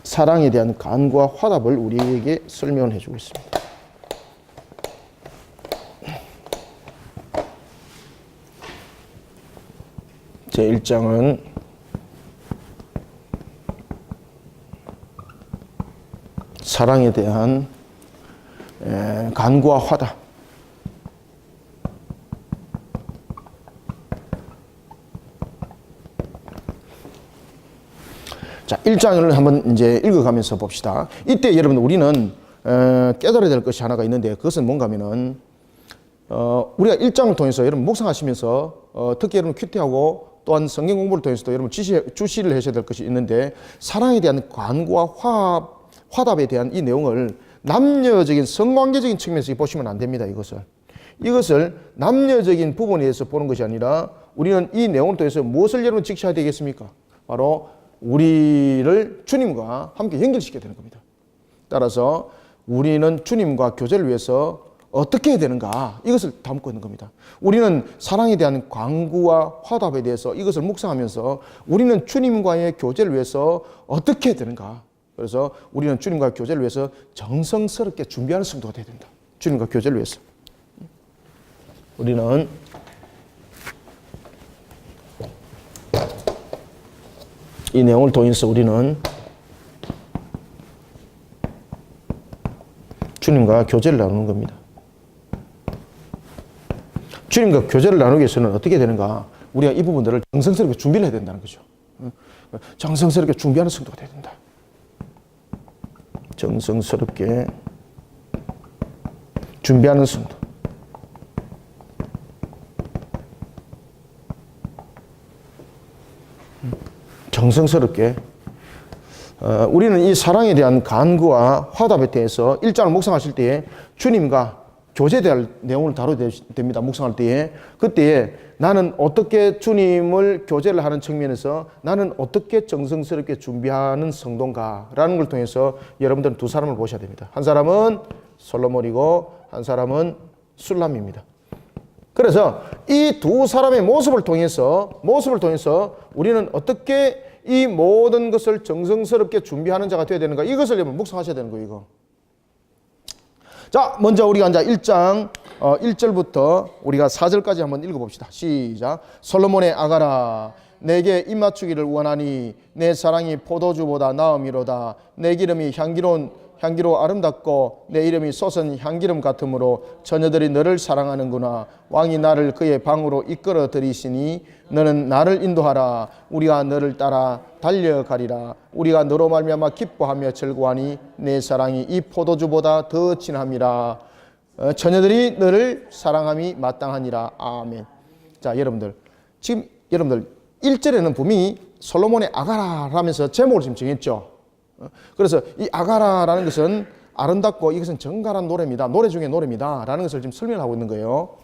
사랑에 대한 간구와 화답을 우리에게 설명을 해주고 있습니다. 제1장은 사랑에 대한 간구와 화답. 자, 1장을 한번 이제 읽어가면서 봅시다. 이때 여러분 우리는 깨달아야 될 것이 하나가 있는데 그것은 뭔가 하면은 우리가 1장을 통해서 여러분 묵상하시면서 특히 여러분 큐티하고 또한 성경 공부를 통해서도 여러분 주시를 하셔야 될 것이 있는데 사랑에 대한 간구와 화답에 대한 이 내용을 남녀적인 성관계적인 측면에서 보시면 안 됩니다. 이것을 남녀적인 부분에 대해서 보는 것이 아니라 우리는 이 내용을 통해서 무엇을 여러분 직시해야 되겠습니까? 바로 우리를 주님과 함께 연결시켜야 되는 겁니다. 따라서 우리는 주님과 교제를 위해서 어떻게 해야 되는가 이것을 담고 있는 겁니다. 우리는 사랑에 대한 간구와 화답에 대해서 이것을 묵상하면서 우리는 주님과의 교제를 위해서 어떻게 해야 되는가. 그래서 우리는 주님과 교제를 위해서 정성스럽게 준비하는 성도가 되어야 된다. 주님과 교제를 위해서. 우리는 이 내용을 통해서 우리는 주님과 교제를 나누는 겁니다. 주님과 교제를 나누기 위해서는 어떻게 되는가? 우리가 이 부분들을 정성스럽게 준비를 해야 된다는 거죠. 정성스럽게 준비하는 성도가 되어야 된다. 정성스럽게 준비하는 성도. 정성스럽게 우리는 이 사랑에 대한 간구와 화답에 대해서 1장을 묵상하실 때에 주님과 교제에 대한 내용을 다루게 됩니다. 묵상할 때에 그때에 나는 어떻게 주님을 교제를 하는 측면에서 나는 어떻게 정성스럽게 준비하는 성도인가라는 걸 통해서 여러분들은 두 사람을 보셔야 됩니다. 한 사람은 솔로몬이고 한 사람은 술람입니다. 그래서 이 두 사람의 모습을 통해서 우리는 어떻게 이 모든 것을 정성스럽게 준비하는 자가 되어야 되는가 이것을 여러분 묵상하셔야 되는 거예요. 이거. 자, 먼저 우리가 이제 1장 1절부터 우리가 4절까지 한번 읽어봅시다. 시작. 솔로몬의 아가라 내게 입맞추기를 원하니 내 사랑이 포도주보다 나음이로다. 내 기름이 향기로 아름답고 내 이름이 솟은 향기름 같으므로 처녀들이 너를 사랑하는구나. 왕이 나를 그의 방으로 이끌어 들이시니 너는 나를 인도하라. 우리가 너를 따라 달려가리라. 우리가 너로 말미암아 기뻐하며 즐거워하니 내 사랑이 이 포도주보다 더 진함이라. 처녀들이 너를 사랑함이 마땅하니라. 아멘. 자, 여러분들 지금 여러분들 1절에는 분명히 솔로몬의 아가라라면서 제목을 지금 정했죠. 그래서 이 아가라라는 것은 아름답고 이것은 정갈한 노래입니다. 노래 중에 노래입니다. 라는 것을 지금 설명하고 있는 거예요.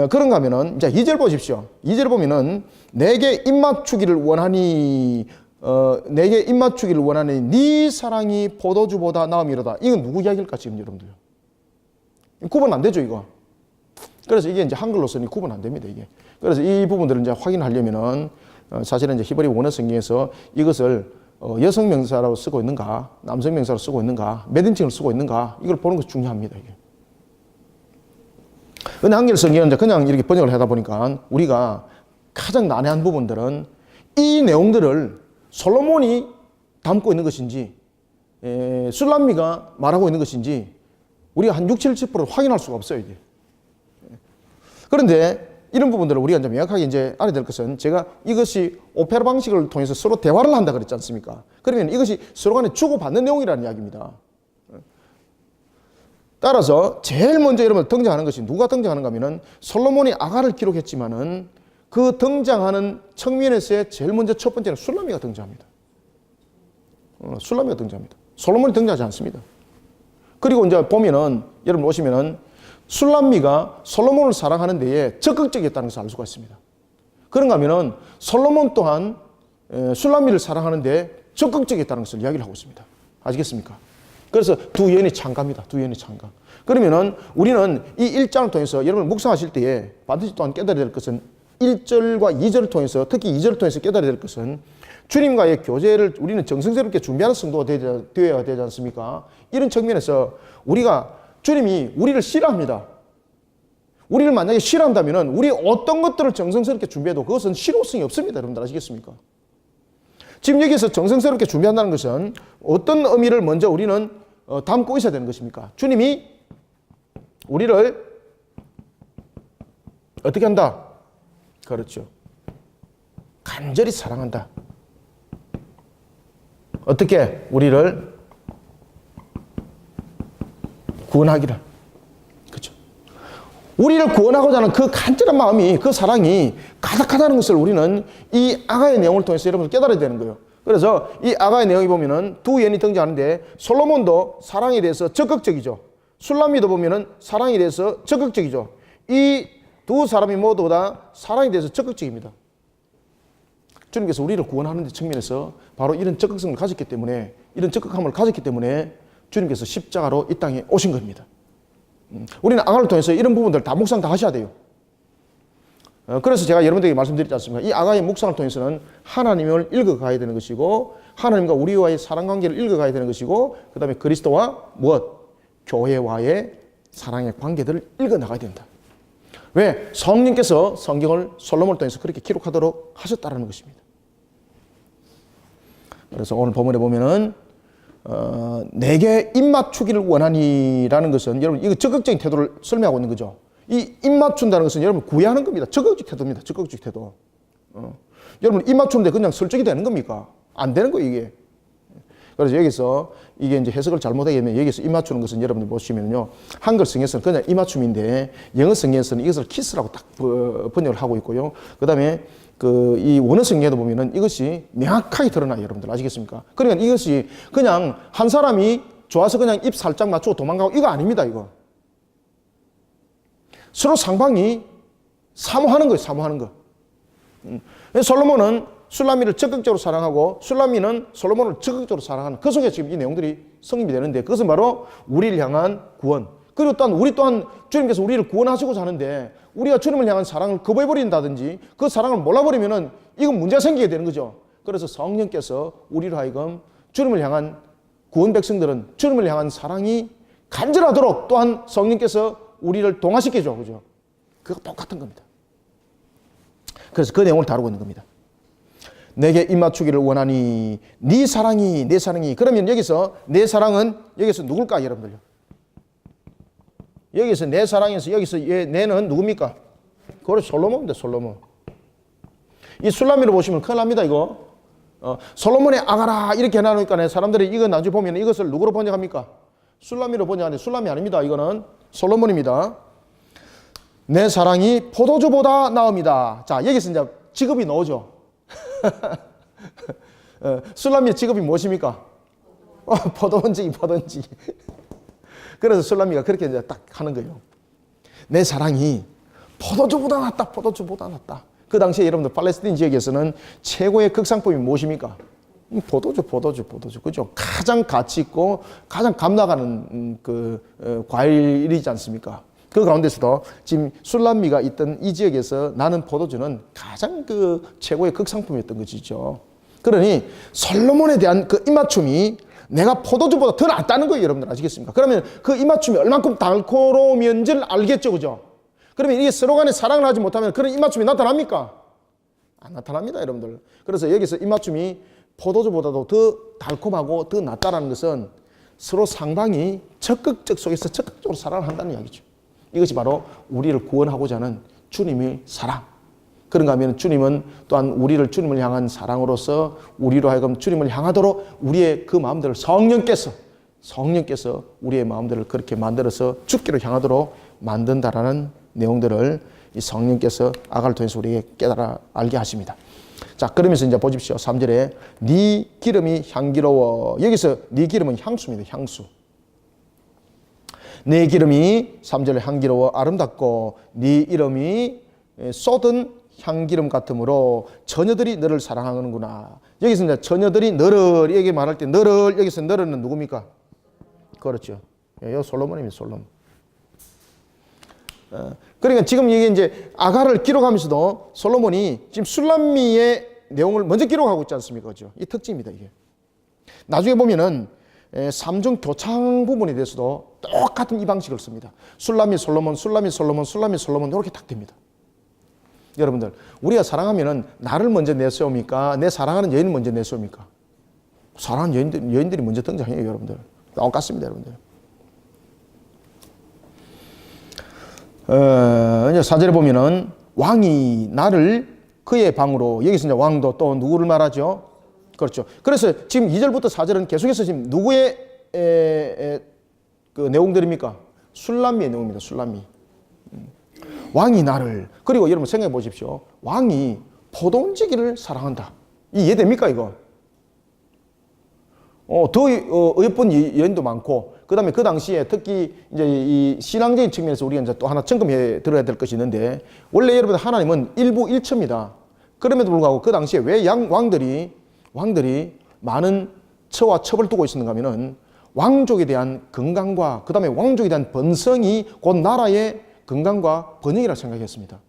그런가 하면은, 자, 2절 보십시오. 2절 보면은, 내게 입맞추기를 원하니, 네 사랑이 포도주보다 나음이로다. 이건 누구 이야기일까, 지금 여러분들? 구분 안 되죠, 이거. 그래서 이게 이제 한글로 쓰니 구분 안 됩니다, 이게. 그래서 이 부분들을 이제 확인하려면은, 사실은 이제 히브리 원어 성경에서 이것을 여성 명사로 쓰고 있는가, 남성 명사로 쓰고 있는가, 몇 인칭을 쓰고 있는가, 이걸 보는 것이 중요합니다, 이게. 근데 한글 성경은 이제 그냥 이렇게 번역을 하다 보니까 우리가 가장 난해한 부분들은 이 내용들을 솔로몬이 담고 있는 것인지, 술람미가 말하고 있는 것인지, 우리가 한 60~70% 확인할 수가 없어요, 이게. 그런데 이런 부분들을 우리가 이제 명확하게 이제 알아야 될 것은, 제가 이것이 오페라 방식을 통해서 서로 대화를 한다 그랬지 않습니까? 그러면 이것이 서로 간에 주고받는 내용이라는 이야기입니다. 따라서 제일 먼저 여러분 등장하는 것이 누가 등장하는가 하면은 솔로몬이 아가를 기록했지만은 그 등장하는 측면에서의 제일 먼저 첫 번째는 술람미가 등장합니다. 술람미가 등장합니다. 솔로몬이 등장하지 않습니다. 그리고 이제 보면은 여러분 오시면은 술람미가 솔로몬을 사랑하는 데에 적극적이었다는 것을 알 수가 있습니다. 그런가 하면은 솔로몬 또한 술람미를 사랑하는 데 적극적이었다는 것을 이야기를 하고 있습니다. 아시겠습니까? 그래서 두 여인이 창가입니다. 두 여인이 창가. 그러면은 우리는 이 1장을 통해서 여러분 묵상하실 때에 반드시 또한 깨달아야 될 것은 1절과 2절을 통해서, 특히 2절을 통해서 깨달아야 될 것은 주님과의 교제를 우리는 정성스럽게 준비하는 성도가 되어야 되지 않습니까? 이런 측면에서 우리가 주님이 우리를 싫어합니다. 우리를 만약에 싫어한다면 우리 어떤 것들을 정성스럽게 준비해도 그것은 실효성이 없습니다. 여러분들 아시겠습니까? 지금 여기서 정성스럽게 준비한다는 것은 어떤 의미를 먼저 우리는 담고 있어야 되는 것입니까? 주님이 우리를 어떻게 한다? 그렇죠. 간절히 사랑한다. 어떻게? 우리를 구원하기를. 그렇죠. 우리를 구원하고자 하는 그 간절한 마음이, 그 사랑이 가득하다는 것을 우리는 이 아가의 내용을 통해서 여러분들 깨달아야 되는 거예요. 그래서 이 아가의 내용이 보면은 두 여인이 등장하는데 솔로몬도 사랑에 대해서 적극적이죠. 술람미도 보면은 사랑에 대해서 적극적이죠. 이 두 사람이 모두 다 사랑에 대해서 적극적입니다. 주님께서 우리를 구원하는 데 측면에서 바로 이런 적극성을 가졌기 때문에, 이런 적극함을 가졌기 때문에 주님께서 십자가로 이 땅에 오신 겁니다. 우리는 아가를 통해서 이런 부분들 다 묵상 다 하셔야 돼요. 그래서 제가 여러분들에게 말씀드리지 않습니까? 이 아가의 묵상을 통해서는 하나님을 읽어가야 되는 것이고, 하나님과 우리와의 사랑관계를 읽어가야 되는 것이고, 그 다음에 그리스도와 무엇? 교회와의 사랑의 관계들을 읽어나가야 된다. 왜? 성령께서 성경을 솔로몬을 통해서 그렇게 기록하도록 하셨다는 것입니다. 그래서 오늘 본문에 보면은 내게 입맞추기를 원하니라는 것은, 여러분 이거 적극적인 태도를 설명하고 있는 거죠. 이 입맞춘다는 것은 여러분 구애하는 겁니다. 적극적 태도입니다. 적극적 태도. 여러분 입맞추는데 그냥 설득이 되는 겁니까? 안 되는 거예요, 이게. 그래서 여기서 이게 이제 해석을 잘못하게 되면 여기서 입맞추는 것은 여러분들 보시면요, 한글 성에서는 그냥 입맞춤인데 영어 성에서는 이것을 키스라고 딱 번역을 하고 있고요. 그 다음에 이 원어 성에도 보면은 이것이 명확하게 드러나요, 여러분들 아시겠습니까? 그러니까 이것이 그냥 한 사람이 좋아서 그냥 입 살짝 맞추고 도망가고 이거 아닙니다, 이거. 서로 상방이 사모하는 거예요, 사모하는 거. 솔로몬은 술람미를 적극적으로 사랑하고 술람미는 솔로몬을 적극적으로 사랑하는, 그 속에 지금 이 내용들이 성립이 되는데, 그것은 바로 우리를 향한 구원. 그리고 또한 우리 또한 주님께서 우리를 구원하시고자 하는데 우리가 주님을 향한 사랑을 거부해버린다든지 그 사랑을 몰라버리면은 이건 문제가 생기게 되는 거죠. 그래서 성령께서 우리로 하여금 주님을 향한 구원 백성들은 주님을 향한 사랑이 간절하도록 또한 성령께서 우리를 동화시켜줘. 그죠? 그거 똑같은 겁니다. 그래서 그 내용을 다루고 있는 겁니다. 내게 입맞추기를 원하니 네 사랑이 내 사랑이. 그러면 여기서 내 사랑은 여기서 누굴까 여러분들요? 여기서 내 사랑에서 여기서 내는 누굽니까? 그걸 솔로몬인데 솔로몬. 이 술람미를 보시면 큰일 납니다 이거. 솔로몬의 아가라 이렇게 해놔놓으니까 사람들이 이거 나중에 보면 이것을 누구로 번역합니까? 술람미로 번역하는데 술람미 아닙니다. 이거는 솔로몬입니다. 내 사랑이 포도주보다 나옵니다. 자, 여기서 이제 직업이 나오죠. 술람미의 직업이 무엇입니까? 포도원지기, 포도원지기. 그래서 술람미가 그렇게 이제 딱 하는 거예요. 내 사랑이 포도주보다 낫다, 포도주보다 낫다. 그 당시에 여러분들 팔레스타인 지역에서는 최고의 극상품이 무엇입니까? 포도주. 그죠? 가장 가치 있고 가장 감 나가는 과일이지 않습니까? 그 가운데서도 지금 술람미가 있던 이 지역에서 나는 포도주는 가장 최고의 극상품이었던 것이죠. 그러니 솔로몬에 대한 그 입맞춤이 내가 포도주보다 더 낫다는 거예요, 여러분들. 아시겠습니까? 그러면 그 입맞춤이 얼만큼 달콤한지를 알겠죠, 그죠? 그러면 이게 서로 간에 사랑을 하지 못하면 그런 입맞춤이 나타납니까? 안 나타납니다, 여러분들. 그래서 여기서 입맞춤이 포도주보다도 더 달콤하고 더 낫다라는 것은 서로 상방이 적극적 속에서 적극적으로 사랑을 한다는 이야기죠. 이것이 바로 우리를 구원하고자 하는 주님의 사랑. 그런가 하면 주님은 또한 우리를 주님을 향한 사랑으로서 우리로 하여금 주님을 향하도록 우리의 그 마음들을 성령께서 우리의 마음들을 그렇게 만들어서 주께로 향하도록 만든다라는 내용들을 이 성령께서 아가를 통해서 우리에게 깨달아 알게 하십니다. 자, 그러면서 이제 보십시오. 3절에 네 기름이 향기로워. 여기서 네 기름은 향수입니다. 향수. 네 기름이 3절에 향기로워 아름답고 네 이름이 쏟은 향기름 같으므로 처녀들이 너를 사랑하는구나. 여기서 이제 처녀들이 너를 여기 말할 때 너를 여기서 너는 누굽니까? 그렇죠. 이 솔로몬입니다. 솔로몬. 그러니까 지금 이게 이제 아가를 기록하면서도 솔로몬이 지금 술람미의 내용을 먼저 기록하고 있지 않습니까? 그렇죠? 이 특징입니다. 이게 나중에 보면은 삼중 교창 부분에 대해서도 똑같은 이 방식을 씁니다. 술람미 솔로몬, 술람미 솔로몬, 술람미 솔로몬 이렇게 딱 됩니다. 여러분들, 우리가 사랑하면은 나를 먼저 내세웁니까? 내 사랑하는 여인을 먼저 내세웁니까? 사랑하는 여인들이 먼저 등장해요, 여러분들. 똑같습니다, 여러분들. 이제 4절에 보면은 왕이 나를 그의 방으로, 여기서 이제 왕도 또 누구를 말하죠? 그렇죠. 그래서 지금 2절부터 4절은 계속해서 지금 누구의 그 내용들입니까? 술람미의 내용입니다. 술람미. 왕이 나를, 그리고 여러분 생각해 보십시오. 왕이 포도원지기를 사랑한다. 이해됩니까, 이거? 더 어여쁜 여인도 많고, 그 다음에 그 당시에 특히 이제 이 신앙적인 측면에서 우리가 이제 또 하나 점검해 들어야 될 것이 있는데, 원래 여러분 하나님은 일부일처입니다. 그럼에도 불구하고 그 당시에 왜 왕들이 많은 처와 첩을 두고 있었는가 하면은 왕족에 대한 건강과 그 다음에 왕족에 대한 번성이 곧 나라의 건강과 번영이라고 생각했습니다.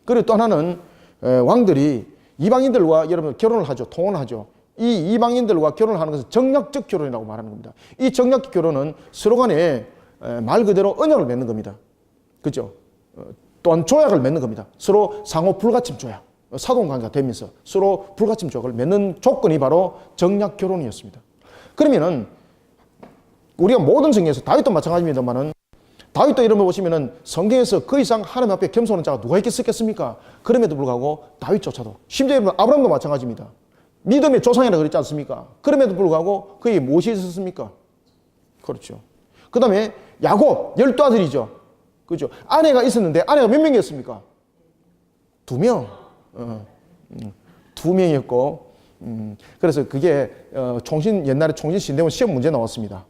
그리고 또 하나는 왕들이 이방인들과 여러분 결혼을 하죠. 통혼을 하죠. 이 이방인들과 결혼을 하는 것은 정략적 결혼이라고 말하는 겁니다. 이 정략적 결혼은 서로 간에 말 그대로 언약을 맺는 겁니다. 그죠? 또한 조약을 맺는 겁니다. 서로 상호 불가침 조약. 사돈관계가 되면서 서로 불가침 조약을 맺는 조건이 바로 정략 결혼이었습니다. 그러면은 우리가 모든 성경에서 다윗도 마찬가지입니다만은 다윗도 이런 거 보시면은 성경에서 그 이상 하나님 앞에 겸손한 자가 누가 있겠습니까? 그럼에도 불구하고 다윗조차도, 심지어 아브라함도 마찬가지입니다. 믿음의 조상이라 그랬지 않습니까? 그럼에도 불구하고 그에게 무엇이 있었습니까? 그렇죠. 그 다음에 야곱 12아들이죠. 그죠? 아내가 있었는데 아내가 몇 명이었습니까? 2명. 2명이었고, 그래서 그게 옛날에 총신신대원 시험 문제 나왔습니다.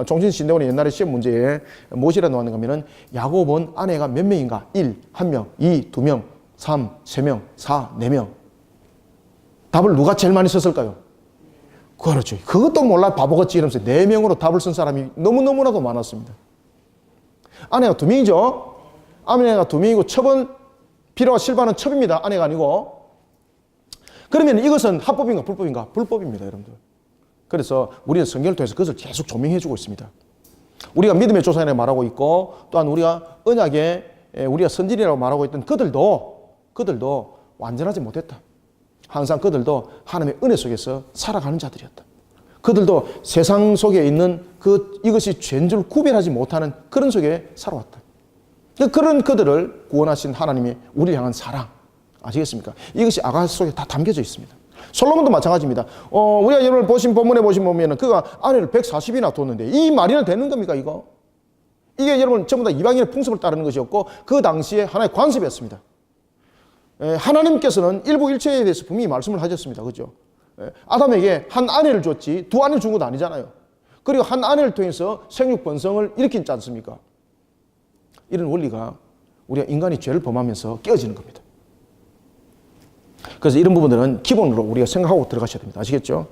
총신신대원의 옛날에 시험 문제에 무엇이라 나왔는가 하면은 야곱은 아내가 몇 명인가? 1, 1명, 2, 2명, 3, 3명, 4, 4명. 답을 누가 제일 많이 썼을까요? 그렇죠. 그것도 몰라 바보같이 이러면서 4명으로 답을 쓴 사람이 너무너무나도 많았습니다. 아내가 2명이죠. 아내가 2명이고 첩은 비라와 실바는 첩입니다. 아내가 아니고. 그러면 이것은 합법인가 불법인가? 불법입니다, 여러분들. 그래서 우리는 성경을 통해서 그것을 계속 조명해 주고 있습니다. 우리가 믿음의 조상이라고 말하고 있고, 또한 우리가 언약의 우리가 선진이라고 말하고 있던 그들도 완전하지 못했다. 항상 그들도 하나님의 은혜 속에서 살아가는 자들이었다. 그들도 세상 속에 있는 이것이 죄인 줄 구별하지 못하는 그런 속에 살아왔다. 그런 그들을 구원하신 하나님의 우리를 향한 사랑, 아시겠습니까? 이것이 아가 속에 다 담겨져 있습니다. 솔로몬도 마찬가지입니다. 우리가 여러분 본문에 보시면 그가 아내를 140이나 뒀는데 이 말이나 되는 겁니까, 이거? 이게 여러분 전부 다 이방인의 풍습을 따르는 것이었고 그 당시에 하나의 관습이었습니다. 하나님께서는 일부일체에 대해서 분명히 말씀을 하셨습니다. 그죠? 아담에게 한 아내를 줬지 두 아내를 준 것도 아니잖아요. 그리고 한 아내를 통해서 생육 번성을 일으키지 않습니까? 이런 원리가 우리가 인간이 죄를 범하면서 깨어지는 겁니다. 그래서 이런 부분들은 기본으로 우리가 생각하고 들어가셔야 됩니다. 아시겠죠?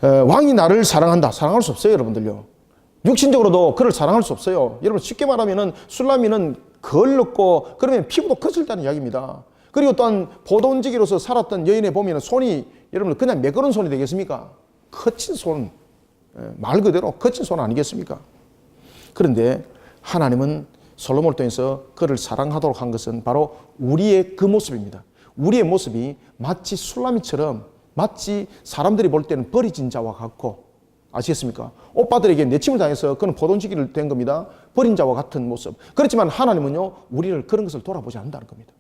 왕이 나를 사랑한다. 사랑할 수 없어요, 여러분들요. 육신적으로도 그를 사랑할 수 없어요. 여러분 쉽게 말하면은 술람미는 거울렀고 그러면 피부도 거칠다는 이야기입니다. 그리고 또한 포도원지기로서 살았던 여인에 보면 손이 여러분 그냥 매끄러운 손이 되겠습니까? 거친 손, 말 그대로 거친 손 아니겠습니까? 그런데 하나님은 솔로몬을 통해서 그를 사랑하도록 한 것은 바로 우리의 그 모습입니다. 우리의 모습이 마치 술라미처럼, 마치 사람들이 볼 때는 버려진 자와 같고, 아시겠습니까? 오빠들에게 내침을 당해서 그는 포도주기를 된 겁니다. 버린 자와 같은 모습. 그렇지만 하나님은요, 우리를 그런 것을 돌아보지 않는다는 겁니다.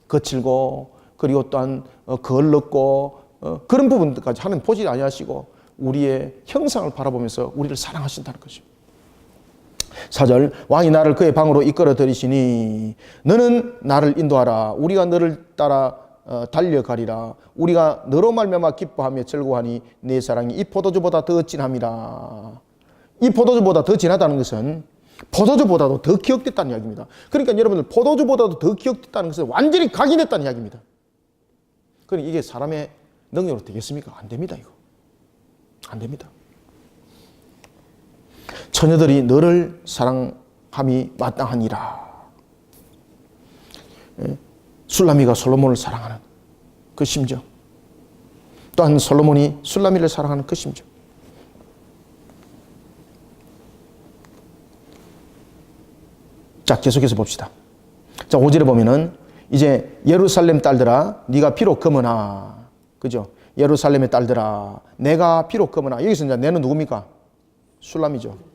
거칠고, 그리고 또한 거을렀고, 그런 부분까지 하나님 보지 아니하시고 우리의 형상을 바라보면서 우리를 사랑하신다는 것이죠. 4절, 왕이 나를 그의 방으로 이끌어 들이시니 너는 나를 인도하라. 우리가 너를 따라 달려가리라. 우리가 너로 말미암아 기뻐하며 즐거워하니 내 사랑이 이 포도주보다 더 진함이라. 이 포도주보다 더 진하다는 것은 포도주보다도 더 기억됐다는 이야기입니다. 그러니까 여러분들 포도주보다도 더 기억됐다는 것은 완전히 각인했다는 이야기입니다. 그러니까 이게 사람의 능력으로 되겠습니까? 안 됩니다. 이거 안 됩니다. 처녀들이 너를 사랑함이 마땅하니라. 술라미가 솔로몬을 사랑하는 그 심정, 또한 솔로몬이 술라미를 사랑하는 그 심정. 자, 계속해서 봅시다. 자, 5절에 보면은 이제 예루살렘 딸들아 네가 비록 금으나, 그죠? 예루살렘의 딸들아 내가 비록 금으나, 여기서 이제 내는 누굽니까? 술라미죠.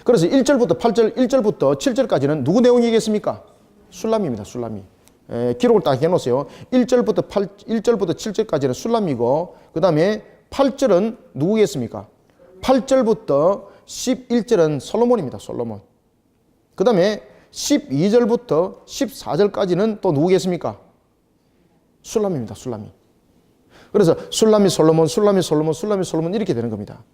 그래서 1절부터 8절, 1절부터 7절까지는 누구 내용이겠습니까? 술라미입니다. 술라미. 기록을 딱 해놓으세요. 1절부터 7절까지는 술라미고, 그 다음에 8절은 누구겠습니까? 8절부터 11절은 솔로몬입니다. 솔로몬. 그 다음에 12절부터 14절까지는 또 누구겠습니까? 술라미입니다. 술라미. 그래서 술라미 솔로몬, 술라미 솔로몬, 술라미 솔로몬 이렇게 되는 겁니다.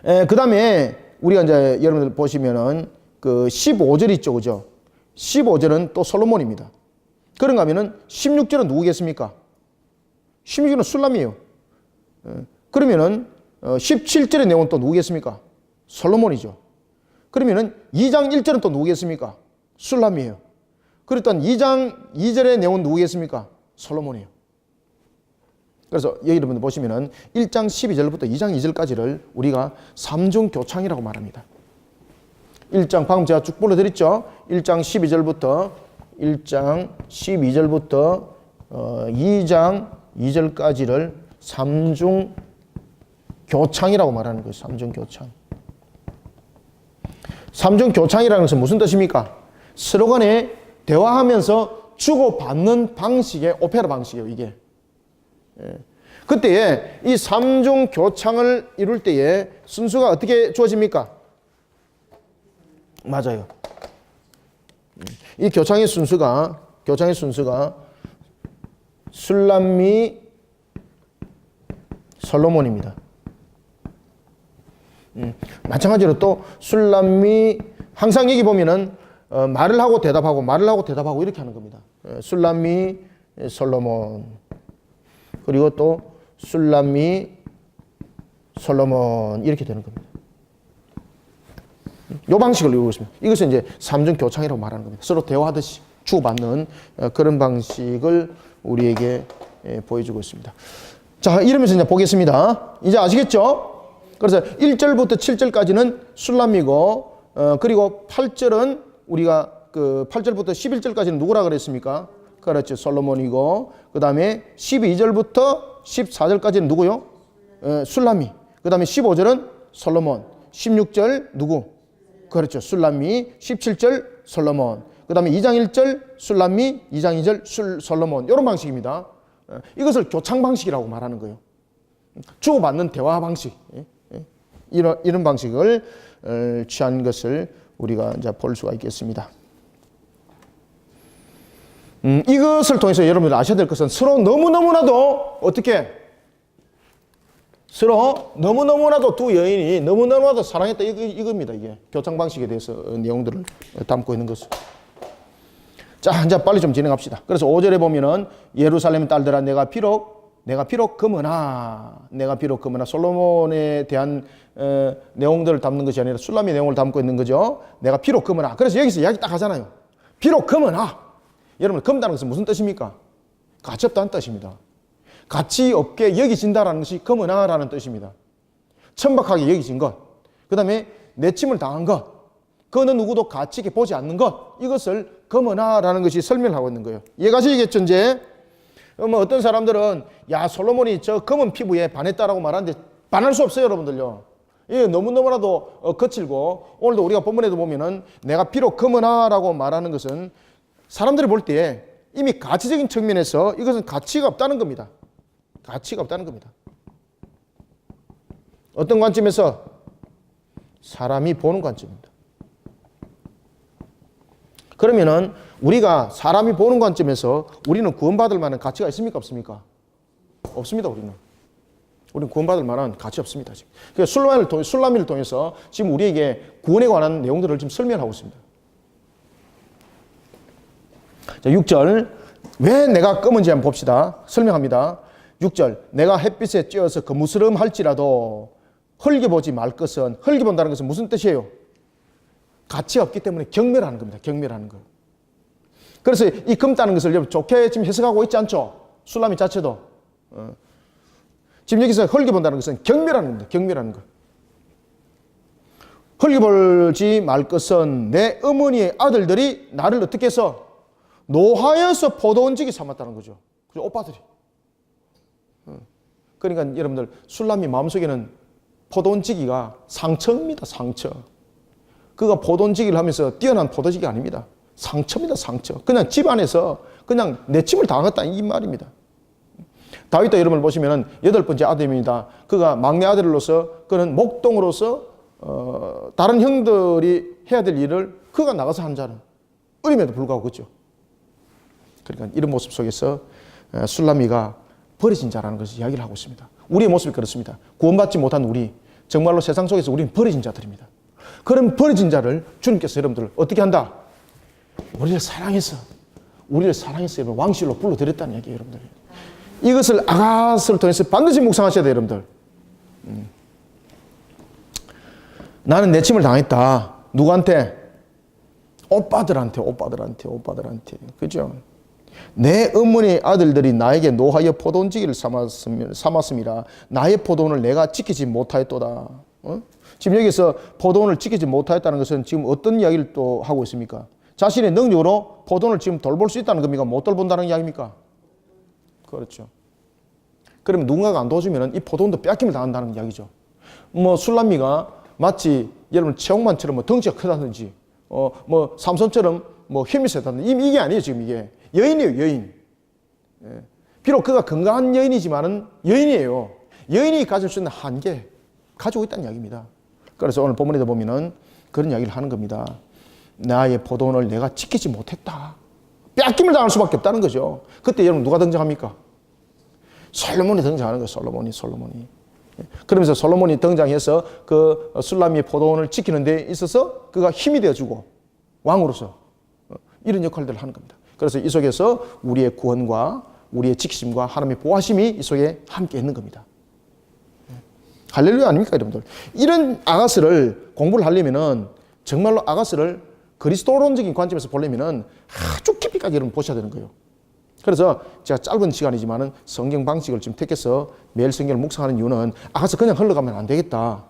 그 다음에 우리가 이제 여러분들 보시면은 그 15절 있죠, 그죠? 15절은 또 솔로몬입니다. 그런가 하면은 16절은 누구겠습니까? 16절은 술라미예요. 그러면은 17절의 내용은 또 누구겠습니까? 솔로몬이죠. 그러면은 2장 1절은 또 누구겠습니까? 술라미예요. 그리고 또 2장 2절의 내용은 누구겠습니까? 솔로몬이에요. 그래서 여기 여러분들 보시면은 1장 12절부터 2장 2절까지를 우리가 삼중교창이라고 말합니다. 1장 방금 제가 쭉 불러드렸죠. 1장 12절부터 2장 2절까지를 삼중교창이라고 말하는 거예요. 삼중교창. 삼중교창이라는 것은 무슨 뜻입니까? 서로 간에 대화하면서 주고받는 방식의 오페라 방식이에요, 이게. 그때에 이 삼중교창을 이룰 때에 순서가 어떻게 주어집니까? 맞아요. 이 교창의 순서가 술람미, 솔로몬입니다. 마찬가지로 또 술람미, 항상 여기 보면은 말을 하고 대답하고 이렇게 하는 겁니다. 술람미, 솔로몬, 그리고 또 술람미, 솔로몬 이렇게 되는 겁니다. 이 방식을 이루고 있습니다. 이것은 이제 삼중교창이라고 말하는 겁니다. 서로 대화하듯이 주고받는 그런 방식을 우리에게 보여주고 있습니다. 자, 이러면서 이제 보겠습니다. 이제 아시겠죠? 그래서 1절부터 7절까지는 술람미고, 그리고 8절은 우리가 그 8절부터 11절까지는 누구라 그랬습니까? 그렇죠. 솔로몬이고, 그 다음에 12절부터 14절까지는 누구요? 술람미. 그 다음에 15절은 솔로몬. 16절 누구? 그렇죠. 술람미. 17절 솔로몬. 그 다음에 2장 1절 술람미, 2장 2절 솔로몬. 이런 방식입니다. 이것을 교창 방식이라고 말하는 거예요. 주고받는 대화 방식. 이런 방식을 취한 것을 우리가 이제 볼 수가 있겠습니다. 이것을 통해서 여러분들 아셔야 될 것은 서로 너무너무나도 어떻게? 서로 너무너무나도 두 여인이 너무너무나도 사랑했다 이겁니다. 이게 교창 방식에 대해서 내용들을 담고 있는 것을. 자, 이제 빨리 좀 진행합시다. 그래서 5절에 보면은 예루살렘 딸들아 내가 비록 금으나 솔로몬에 대한 내용들을 담는 것이 아니라 술람의 내용을 담고 있는 거죠. 내가 비록 금으나. 그래서 여기서 이야기 딱 하잖아요. 비록 금으나. 여러분, 금다는 것은 무슨 뜻입니까? 가치 없다는 뜻입니다. 가치 없게 여기진다라는 것이 검은아라는 뜻입니다. 천박하게 여기진 것, 그 다음에 내침을 당한 것, 그 어느 누구도 가치 있게 보지 않는 것, 이것을 검은아라는 것이 설명하고 있는 거예요. 이해가시겠죠, 이제? 어떤 사람들은 야, 솔로몬이 저 검은 피부에 반했다라고 말하는데 반할 수 없어요, 여러분들요. 이게 너무너무나도 거칠고, 오늘도 우리가 본문에도 보면은 내가 비록 검은아라고 말하는 것은 사람들이 볼 때에 이미 가치적인 측면에서 이것은 가치가 없다는 겁니다. 가치가 없다는 겁니다. 어떤 관점에서? 사람이 보는 관점입니다. 그러면은 우리가 사람이 보는 관점에서 우리는 구원받을 만한 가치가 있습니까? 없습니까? 없습니다, 우리는. 우리는 구원받을 만한 가치 없습니다, 지금. 그러니까 술라미를 통해서 지금 우리에게 구원에 관한 내용들을 지금 설명하고 있습니다. 자, 6절. 왜 내가 검은지 한번 봅시다. 설명합니다. 6절. 내가 햇빛에 쬐어서 거무스름할지라도 헐겨보지 말 것은, 헐겨본다는 것은 무슨 뜻이에요? 가치가 없기 때문에 경멸하는 겁니다. 경멸하는 거. 그래서 이 검다는 것을 여러분 좋게 지금 해석하고 있지 않죠? 술라미 자체도. 지금 여기서 헐겨본다는 것은 경멸하는 겁니다. 경멸하는 거. 헐겨보지 말 것은 내 어머니의 아들들이 나를 어떻게 해서 노하여서 포도원지기 삼았다는 거죠. 그죠? 오빠들이. 그러니까 여러분들 술람이 마음속에는 포도원지기가 상처입니다. 상처. 그가 포도원지기를 하면서 뛰어난 포도지기 아닙니다. 상처입니다. 상처. 그냥 집안에서 그냥 내침을 당했다 이 말입니다. 다윗도 여러분을 보시면은 8번째 아들입니다. 그가 막내 아들로서 그는 목동으로서 다른 형들이 해야 될 일을 그가 나가서 한 자는 어림에도 불구하고 그렇죠. 그러니까 이런 모습 속에서 술라미가 버려진 자라는 것을 이야기를 하고 있습니다. 우리의 모습이 그렇습니다. 구원받지 못한 우리, 정말로 세상 속에서 우리는 버려진 자들입니다. 그런 버려진 자를 주님께서 여러분들 어떻게 한다? 우리를 사랑해서 여러분 왕실로 불러들였다는 얘기예요, 여러분들. 이것을 아가스를 통해서 반드시 묵상하셔야 돼요, 여러분들. 나는 내침을 당했다. 누구한테? 오빠들한테. 그죠? 내 어머니의 아들들이 나에게 노하여 포도원지기를 삼았음이라 나의 포도원을 내가 지키지 못하였도다. 지금 여기서 포도원을 지키지 못하였다는 것은 지금 어떤 이야기를 또 하고 있습니까? 자신의 능력으로 포도원을 지금 돌볼 수 있다는 겁니까? 못 돌본다는 이야기입니까? 그렇죠. 그러면 누군가가 안 도와주면 이 포도원도 뺏김을 당한다는 이야기죠. 술람미가 마치 여러분 최홍만처럼 덩치가 크다든지 삼손처럼 힘이 세다든지 이게 아니에요. 지금 이게 여인이에요. 여인. 비록 그가 건강한 여인이지만은 여인이에요. 여인이 가질 수 있는 한계 가지고 있다는 이야기입니다. 그래서 오늘 본문에도 보면은 그런 이야기를 하는 겁니다. 나의 포도원을 내가 지키지 못했다. 뺏김을 당할 수밖에 없다는 거죠. 그때 여러분 누가 등장합니까? 솔로몬이 등장하는 거예요. 솔로몬이. 그러면서 솔로몬이 등장해서 그 술라미의 포도원을 지키는 데 있어서 그가 힘이 되어주고 왕으로서 이런 역할들을 하는 겁니다. 그래서 이 속에서 우리의 구원과 우리의 지키심과 하나님의 보호하심이 이 속에 함께 있는 겁니다. 할렐루야 아닙니까, 여러분들? 이런 아가스를 공부를 하려면은 정말로 아가스를 그리스도론적인 관점에서 보려면은 아주 깊이까지 여러분 보셔야 되는 거예요. 그래서 제가 짧은 시간이지만은 성경 방식을 지금 택해서 매일 성경을 묵상하는 이유는 아가서 그냥 흘러가면 안 되겠다.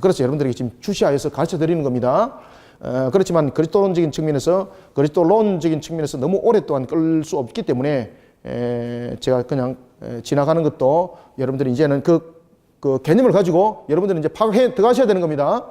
그래서 여러분들에게 지금 주시하여서 가르쳐 드리는 겁니다. 그렇지만 그리스도론적인 측면에서 너무 오랫동안 끌 수 없기 때문에 제가 그냥 지나가는 것도 여러분들이 이제는 그 개념을 가지고 여러분들은 이제 파악해 들어가셔야 되는 겁니다.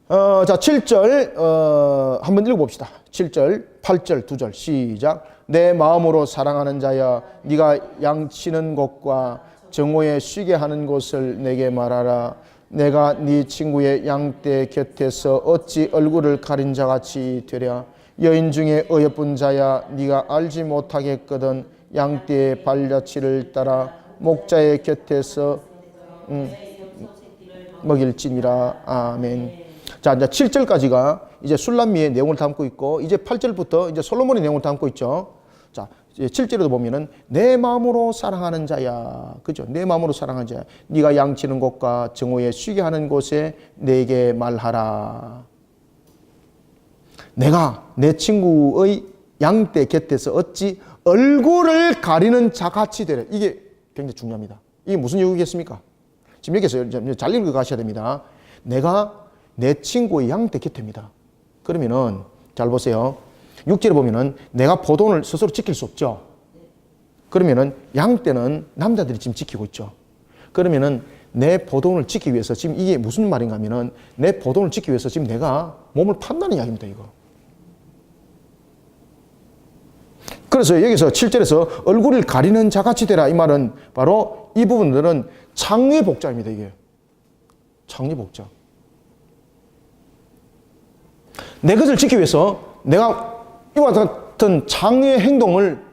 자, 7절 한번 읽어봅시다. 7절, 8절, 2절 시작. 내 마음으로 사랑하는 자여 네가 양치는 곳과 정오에 쉬게 하는 곳을 내게 말하라. 내가 네 친구의 양떼 곁에서 어찌 얼굴을 가린 자같이 되랴. 여인 중에 어여쁜 자야 네가 알지 못하겠거든. 양떼의 발자취를 따라 목자의 곁에서 먹일지니라. 아멘. 자, 이제 7절까지가 이제 술람미의 내용을 담고 있고, 이제 8절부터 이제 솔로몬의 내용을 담고 있죠. 자, 이제 7절에도 보면은 내 마음으로 사랑하는 자야, 그죠? 내 마음으로 사랑하는 자야. 네가 양치는 곳과 정오에 쉬게 하는 곳에 내게 말하라. 내가 내 친구의 양떼 곁에서 어찌 얼굴을 가리는 자같이 되래. 이게 굉장히 중요합니다. 이게 무슨 얘기겠습니까? 지금 여기서 잘 읽어 가셔야 됩니다. 내가 내 친구의 양떼 곁입니다. 그러면은 잘 보세요. 6절에 보면은 내가 포도원을 스스로 지킬 수 없죠. 그러면은 양떼는 남자들이 지금 지키고 있죠. 그러면은 내 포도원을 지키기 위해서 지금 이게 무슨 말인가 하면은 내 포도원을 지키기 위해서 지금 내가 몸을 판다는 이야기입니다, 이거. 그래서 여기서 7절에서 얼굴을 가리는 자같이 되라 이 말은 바로 이 부분들은 창녀의 복장입니다, 이게. 창녀의 복장. 내 것을 지키기 위해서 내가 이와 같은 창녀의 행동을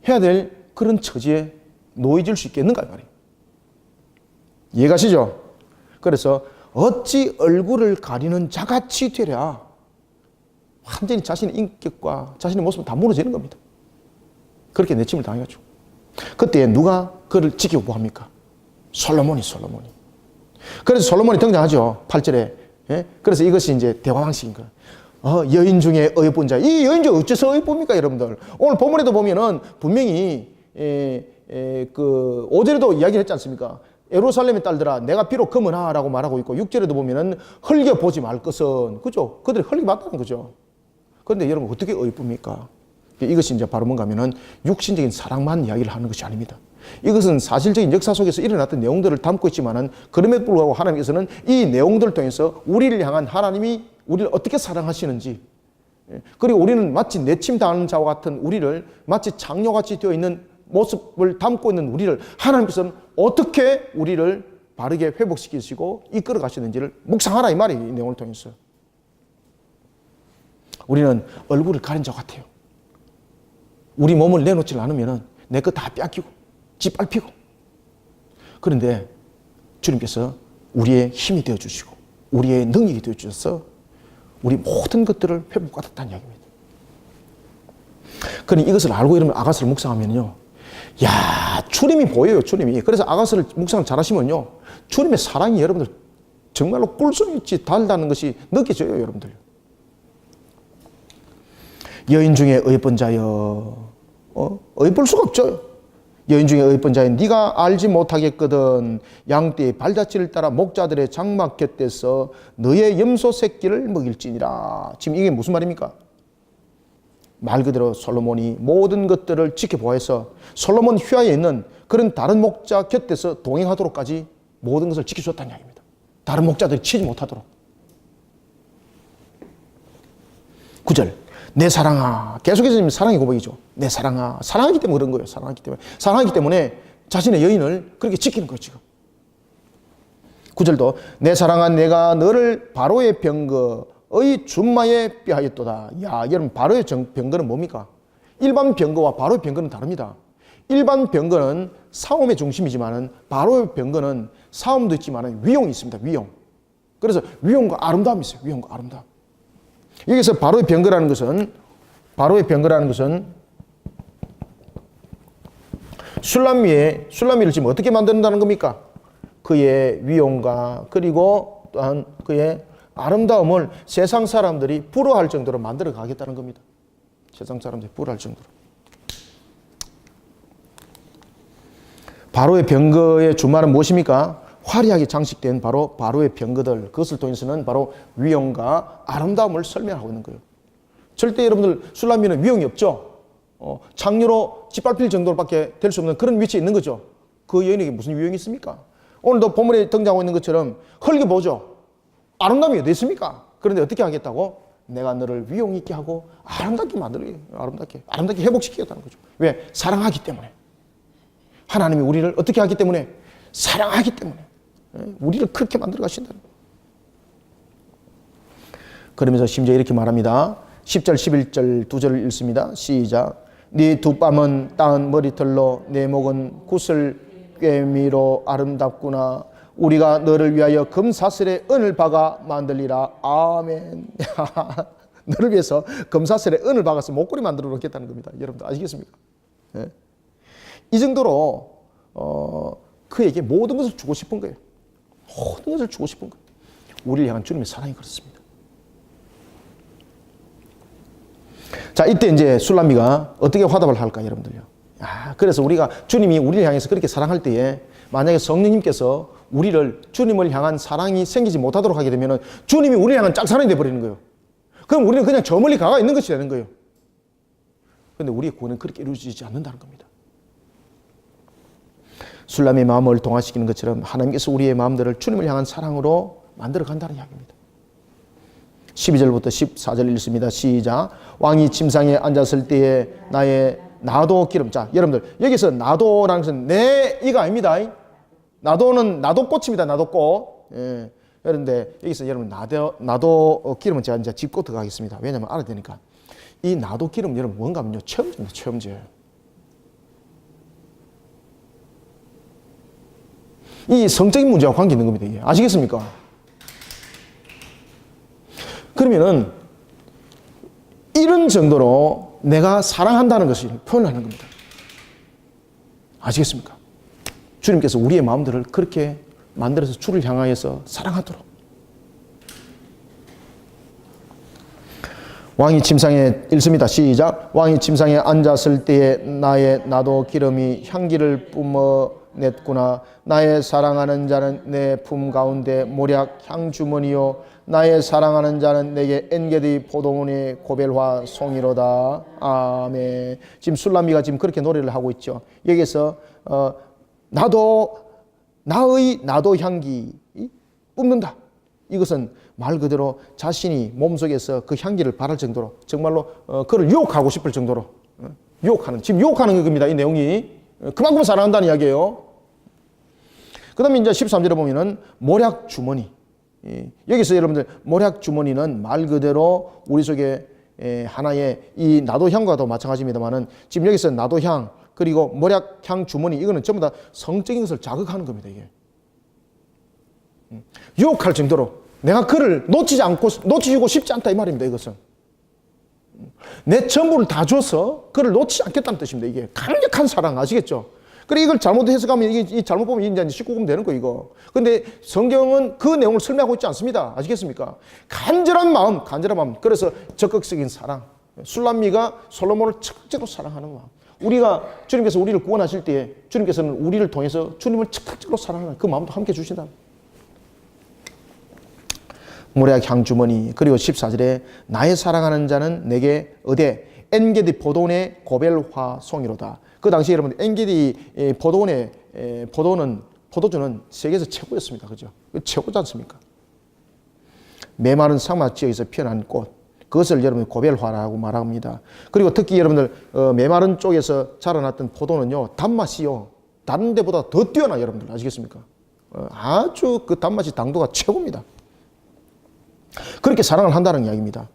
해야 될 그런 처지에 놓여질 수 있겠는가 말이에요. 이해가시죠? 그래서 어찌 얼굴을 가리는 자같이 되랴. 완전히 자신의 인격과 자신의 모습은 다 무너지는 겁니다. 그렇게 내침을 당해가지고. 그때 누가 그를 지키고 뭐합니까? 솔로몬이. 그래서 솔로몬이 등장하죠. 8절에. 예? 그래서 이것이 이제 대화방식인 거예요. 여인 중에 어여쁜 자. 이 여인 중에 어째서 어여쁩니까, 여러분들? 오늘 본문에도 보면은 분명히, 5절에도 이야기를 했지 않습니까? 예루살렘의 딸들아, 내가 비록 금은하라고 말하고 있고, 6절에도 보면은 흘겨보지 말 것은, 그죠? 그들이 흘겨봤다는 거죠. 그런데 여러분, 어떻게 어여쁩니까? 이것이 이제 바로 뭔가 하면은 육신적인 사랑만 이야기를 하는 것이 아닙니다. 이것은 사실적인 역사 속에서 일어났던 내용들을 담고 있지만은 그럼에도 불구하고 하나님께서는 이 내용들을 통해서 우리를 향한 하나님이 우리를 어떻게 사랑하시는지, 그리고 우리는 마치 내침 당하는 자와 같은 우리를 마치 창녀같이 되어 있는 모습을 담고 있는 우리를 하나님께서는 어떻게 우리를 바르게 회복시키시고 이끌어 가시는지를 묵상하라 이 말이에요. 이 내용을 통해서. 우리는 얼굴을 가린 자 같아요. 우리 몸을 내놓지 않으면 내 거 다 뺏기고 짓밟히고. 그런데 주님께서 우리의 힘이 되어주시고 우리의 능력이 되어주셔서 우리 모든 것들을 회복받았다는 이야기입니다. 그러니 이것을 알고 이러면 아가스를 묵상하면요, 야, 주님이 보여요, 주님이. 그래서 아가스를 묵상을 잘 하시면요, 주님의 사랑이 여러분들 정말로 꿀송이같이 달다는 것이 느껴져요, 여러분들. 여인 중에 어여쁜 자여, 어여쁠 수가 없죠. 여인 중에 어여쁜 자여, 네가 알지 못하겠거든. 양떼의 발자취를 따라 목자들의 장막 곁에서 너의 염소 새끼를 먹일지니라. 지금 이게 무슨 말입니까? 말 그대로 솔로몬이 모든 것들을 지켜보아서 솔로몬 휘하에 있는 그런 다른 목자 곁에서 동행하도록까지 모든 것을 지켜줬다는 이야기입니다. 다른 목자들이 치지 못하도록. 9절, 내 사랑아. 계속해서 사랑의 고백이죠. 내 사랑아. 사랑하기 때문에 그런 거예요. 사랑하기 때문에 자신의 여인을 그렇게 지키는 거예요, 지금. 9절도 내 사랑아, 내가 너를 바로의 병거의 준마에 뼈하였도다. 야, 여러분, 바로의 병거는 뭡니까? 일반 병거와 바로의 병거는 다릅니다. 일반 병거는 싸움의 중심이지만은 바로의 병거는 싸움도 있지만은 위용이 있습니다. 위용. 그래서 위용과 아름다움이 있어요. 위용과 아름다움. 여기서 바로의 병거라는 것은 술람미를 지금 어떻게 만든다는 겁니까? 그의 위용과 그리고 또한 그의 아름다움을 세상 사람들이 부러워할 정도로 만들어 가겠다는 겁니다. 세상 사람들이 부러워할 정도로. 바로의 병거의 주말은 무엇입니까? 화려하게 장식된 바로의 병거들, 그것을 통해서는 바로 위용과 아름다움을 설명하고 있는 거예요. 절대 여러분들 술람미는 위용이 없죠. 창녀로 짓밟힐 정도로밖에 될 수 없는 그런 위치에 있는 거죠. 그 여인에게 무슨 위용이 있습니까? 오늘도 본문에 등장하고 있는 것처럼 헐겨보죠. 아름다움이 어디 있습니까? 그런데 어떻게 하겠다고? 내가 너를 위용 있게 하고 아름답게 만들게, 아름답게 회복시키겠다는 거죠. 왜? 사랑하기 때문에. 하나님이 우리를 어떻게 하기 때문에? 사랑하기 때문에. 우리를 그렇게 만들어 가신다는 거예요. 그러면서 심지어 이렇게 말합니다. 10절, 11절 두 절을 읽습니다. 시작. 네 두 뺨은 따은 머리털로 내 목은 구슬 꿰미로 아름답구나. 우리가 너를 위하여 금사슬에 은을 박아 만들리라. 아멘. 너를 위해서 금사슬에 은을 박아서 목걸이 만들어 놓겠다는 겁니다. 여러분들 아시겠습니까? 네. 이 정도로 그에게 모든 것을 주고 싶은 거예요. 모든 것을 주고 싶은 거예요. 우리를 향한 주님의 사랑이 그렇습니다. 자, 이때 이제 술람미가 어떻게 화답을 할까, 여러분들요. 그래서 우리가 주님이 우리를 향해서 그렇게 사랑할 때에 만약에 성령님께서 주님을 향한 사랑이 생기지 못하도록 하게 되면 주님이 우리를 향한 짝사랑이 되어버리는 거예요. 그럼 우리는 그냥 저 멀리 가가 있는 것이 되는 거예요. 그런데 우리의 구원은 그렇게 이루어지지 않는다는 겁니다. 술람의 마음을 동화시키는 것처럼 하나님께서 우리의 마음들을 주님을 향한 사랑으로 만들어 간다는 이야기입니다. 12절부터 14절 읽습니다. 시작. 왕이 침상에 앉았을 때에 나의 나도 기름. 자, 여러분들 여기서 나도라는 것은 내 이가 아닙니다. 나도는 나도꽃입니다. 나도꽃. 예. 그런데 여기서 여러분 나도 기름은 제가 이제 짚고 들어가겠습니다. 왜냐하면 알아야 되니까. 이 나도 기름 여러분 뭔가 하면요. 체험제입니다. 체험제. 이 성적인 문제와 관계 있는 겁니다. 이게. 아시겠습니까? 그러면은 이런 정도로 내가 사랑한다는 것을 표현하는 겁니다. 아시겠습니까? 주님께서 우리의 마음들을 그렇게 만들어서 주를 향하여서 사랑하도록. 왕이 침상에 읽습니다. 시작. 왕이 침상에 앉았을 때에 나도 기름이 향기를 뿜어냈구나. 나의 사랑하는 자는 내 품 가운데 모략 향주머니요 나의 사랑하는 자는 내게 엔게디 포도원의 고벨화 송이로다. 아멘. 지금 술람미가 지금 그렇게 노래를 하고 있죠. 여기서 나의 나도 향기 뿜는다. 이것은 말 그대로 자신이 몸속에서 그 향기를 바랄 정도로 정말로 그를 유혹하고 싶을 정도로 지금 유혹하는 겁니다. 이 내용이 그만큼 사랑한다는 이야기예요. 그 다음에 이제 13절에 보면은 모략 주머니. 여기서 여러분들 모략 주머니는 말 그대로 우리 속에 하나의 이 나도향과도 마찬가지입니다만은 지금 여기서 나도향 그리고 모략향 주머니 이거는 전부 다 성적인 것을 자극하는 겁니다. 이게 유혹할 정도로 내가 그를 놓치고 싶지 않다 이 말입니다. 이것은 내 전부를 다 줘서 그를 놓치지 않겠다는 뜻입니다. 이게 강력한 사랑 아시겠죠? 그래 이걸 잘못 해석하면 이게 잘못 보면 이제 19금 되는 거 이거. 근데 성경은 그 내용을 설명하고 있지 않습니다. 아시겠습니까? 간절한 마음. 그래서 적극적인 사랑. 술람미가 솔로몬을 적극적으로 사랑하는 마음. 주님께서 우리를 구원하실 때에 주님께서는 우리를 통해서 주님을 적극적으로 사랑하는 그 마음도 함께 주신다. 모략 향주머니. 그리고 14절에 나의 사랑하는 자는 내게 어디 엔게디 포도원의 고벨화 송이로다. 그 당시 여러분 엔게디 포도주는 세계에서 최고였습니다. 그죠? 최고지 않습니까? 메마른 사막 지역에서 피어난 꽃. 그것을 여러분 고벨화라고 말합니다. 그리고 특히 여러분들 메마른 쪽에서 자라났던 포도는요. 단맛이요. 다른 데보다 더 뛰어나 여러분들 아시겠습니까? 아주 그 단맛이 당도가 최고입니다. 그렇게 사랑을 한다는 이야기입니다.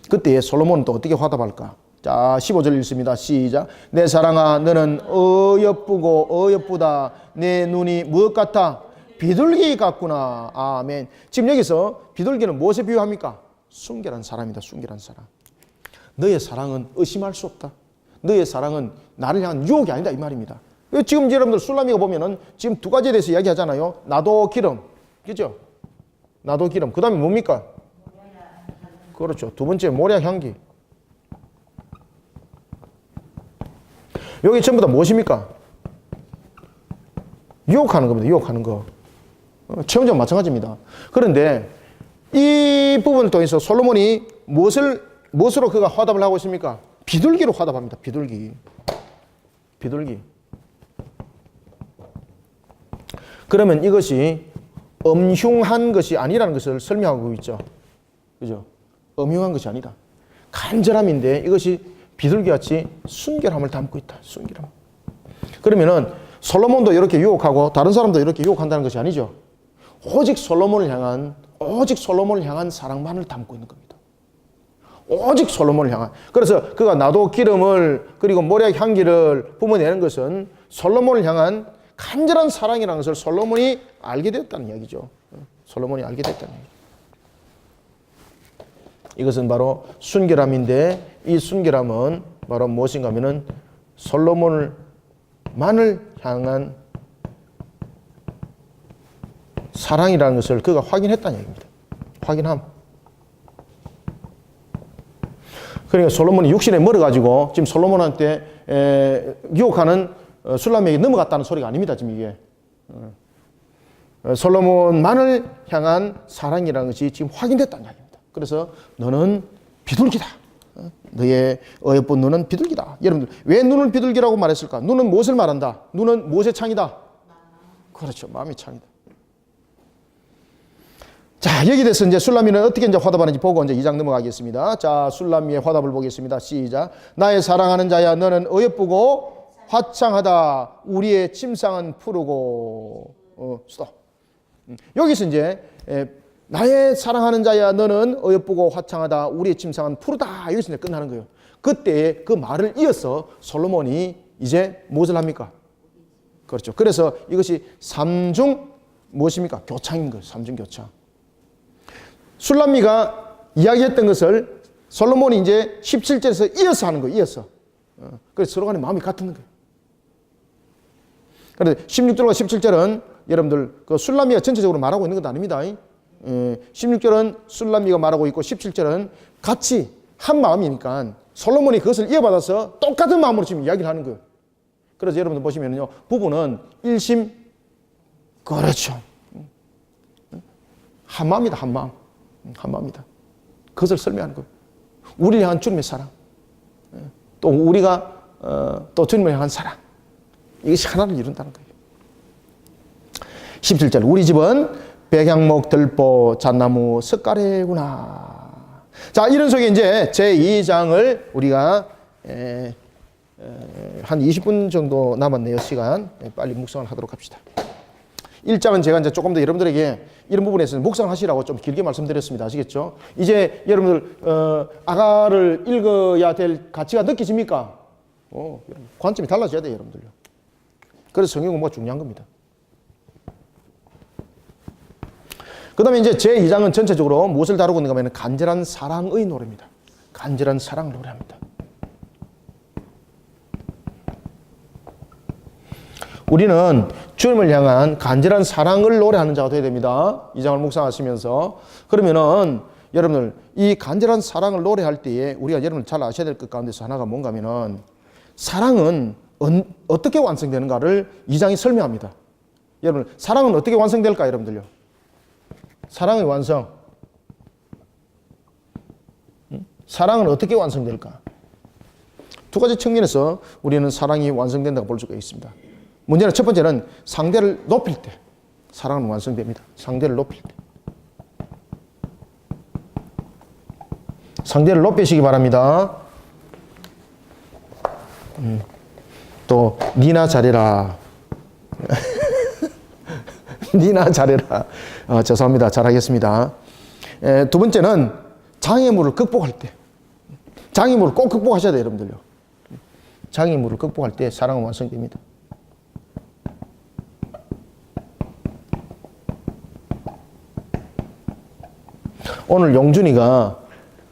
그때 솔로몬은 또 어떻게 화답할까? 자, 15절 읽습니다. 시작. 내 사랑아, 너는 어여쁘다. 내 눈이 무엇 같아? 비둘기 같구나. 아멘. 지금 여기서 비둘기는 무엇에 비유합니까? 순결한 사람이다. 순결한 사람. 너의 사랑은 의심할 수 없다. 너의 사랑은 나를 향한 유혹이 아니다. 이 말입니다. 지금 여러분들 술람미가 보면은 지금 두 가지에 대해서 이야기하잖아요. 나도 기름. 그죠? 나도 기름. 그 다음에 뭡니까? 그렇죠. 두 번째 모략 향기. 여기 전부 다 무엇입니까? 유혹하는 겁니다. 유혹하는 거. 체험자와 마찬가지입니다. 그런데 이 부분을 통해서 솔로몬이 무엇으로 그가 화답을 하고 있습니까? 비둘기로 화답합니다. 비둘기. 그러면 이것이 엄흉한 것이 아니라는 것을 설명하고 있죠. 그죠? 엄흉한 것이 아니다. 간절함인데 이것이 비둘기같이 순결함을 담고 있다. 순결함. 그러면은 솔로몬도 이렇게 유혹하고 다른 사람도 이렇게 유혹한다는 것이 아니죠. 오직 솔로몬을 향한 사랑만을 담고 있는 겁니다. 오직 솔로몬을 향한. 그래서 그가 나도 기름을 그리고 모략 향기를 뿜어내는 것은 솔로몬을 향한 간절한 사랑이라는 것을 솔로몬이 알게 됐다는 이야기죠. 솔로몬이 알게 됐다는 이야기. 이것은 바로 순결함인데 이 순결함은 바로 무엇인가 하면은 솔로몬만을 향한 사랑이라는 것을 그가 확인했다는 얘기입니다. 확인함. 그러니까 솔로몬이 육신에 멀어가지고 지금 솔로몬한테 유혹하는 술람에게 넘어갔다는 소리가 아닙니다. 지금 이게. 솔로몬만을 향한 사랑이라는 것이 지금 확인됐다는 이야기입니다. 그래서 너는 비둘기다. 너의 어여쁜 눈은 비둘기다. 여러분들 왜 눈은 비둘기라고 말했을까? 눈은 무엇을 말한다? 눈은 무엇의 창이다? 그렇죠. 마음의 창이다. 자, 여기 대해서 이제 술람미는 어떻게 이제 화답하는지 보고 이제 2장 넘어가겠습니다. 자, 술람미의 화답을 보겠습니다. 시작. 나의 사랑하는 자야, 너는 어여쁘고 화창하다. 우리의 침상은 푸르고. 스톱. 여기서 이제 나의 사랑하는 자야, 너는 어여쁘고 화창하다. 우리의 침상은 푸르다. 여기서 이제 끝나는 거예요. 그때 그 말을 이어서 솔로몬이 이제 무엇을 합니까? 그렇죠. 그래서 이것이 삼중 무엇입니까? 교창인 거예요. 삼중 교창. 술람미가 이야기했던 것을 솔로몬이 이제 17절에서 이어서 하는 거예요. 이어서. 그래서 서로 간에 마음이 같은 거예요. 그런데 16절과 17절은 여러분들 그 술람미가 전체적으로 말하고 있는 건 아닙니다. 16절은 술람미가 말하고 있고 17절은 같이 한 마음이니까 솔로몬이 그것을 이어받아서 똑같은 마음으로 지금 이야기를 하는 거예요. 그래서 여러분들 보시면요. 부부는 일심, 그렇죠. 한 마음이다, 한 마음. 한 마음이다. 그것을 설명하는 거예요. 우리를 향한 주님의 사랑. 또 우리가 또 주님을 향한 사랑. 이것이 하나를 이룬다는 거예요. 17절. 우리 집은 백향목, 들보, 잣나무, 석가래구나. 자, 이런 속에 이제 제2장을 우리가 한 20분 정도 남았네요. 시간. 빨리 묵상을 하도록 합시다. 1장은 제가 이제 조금 더 여러분들에게 이런 부분에서 묵상하시라고 좀 길게 말씀드렸습니다. 아시겠죠? 이제 여러분들 아가를 읽어야 될 가치가 느껴집니까? 관점이 달라져야 돼요, 여러분들요. 그래서 성경 공부가 중요한 겁니다. 그 다음에 이제 제2장은 전체적으로 무엇을 다루고 있는가 하면 간절한 사랑의 노래입니다. 간절한 사랑을 노래합니다. 우리는 주님을 향한 간절한 사랑을 노래하는 자가 되어야 됩니다. 이 장을 묵상하시면서. 그러면은 여러분들 이 간절한 사랑을 노래할 때에 우리가 여러분들 잘 아셔야 될 것 가운데서 하나가 뭔가 하면은 사랑은 어떻게 완성되는가를 이 장이 설명합니다. 여러분 사랑은 어떻게 완성될까 여러분들요? 사랑의 완성. 사랑은 어떻게 완성될까? 두 가지 측면에서 우리는 사랑이 완성된다고 볼 수가 있습니다. 문제는 첫 번째는 상대를 높일 때 사랑은 완성됩니다. 상대를 높일 때. 상대를 높이시기 바랍니다. 또 니나 잘해라. 니나 잘해라. 죄송합니다. 잘하겠습니다. 두 번째는 장애물을 극복할 때. 장애물을 꼭 극복하셔야 돼요, 여러분들요. 장애물을 극복할 때 사랑은 완성됩니다. 오늘 용준이가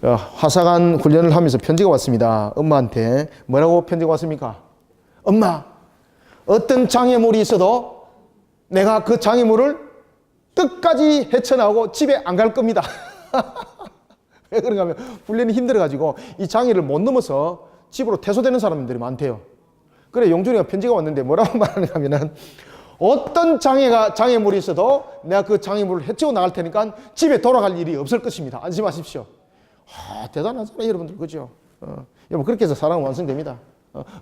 화사관 훈련을 하면서 편지가 왔습니다. 엄마한테 뭐라고 편지가 왔습니까? 엄마, 어떤 장애물이 있어도 내가 그 장애물을 끝까지 헤쳐나오고 집에 안 갈 겁니다. 왜 그런가 하면 훈련이 힘들어가지고 이 장애를 못 넘어서 집으로 퇴소되는 사람들이 많대요. 그래 용준이가 편지가 왔는데 뭐라고 말하는가 하면은 어떤 장애물이 있어도 내가 그 장애물을 헤치고 나갈 테니까 집에 돌아갈 일이 없을 것입니다. 안심하십시오. 대단하잖아요, 여러분들. 그죠? 여러분, 그렇게 해서 사랑은 완성됩니다.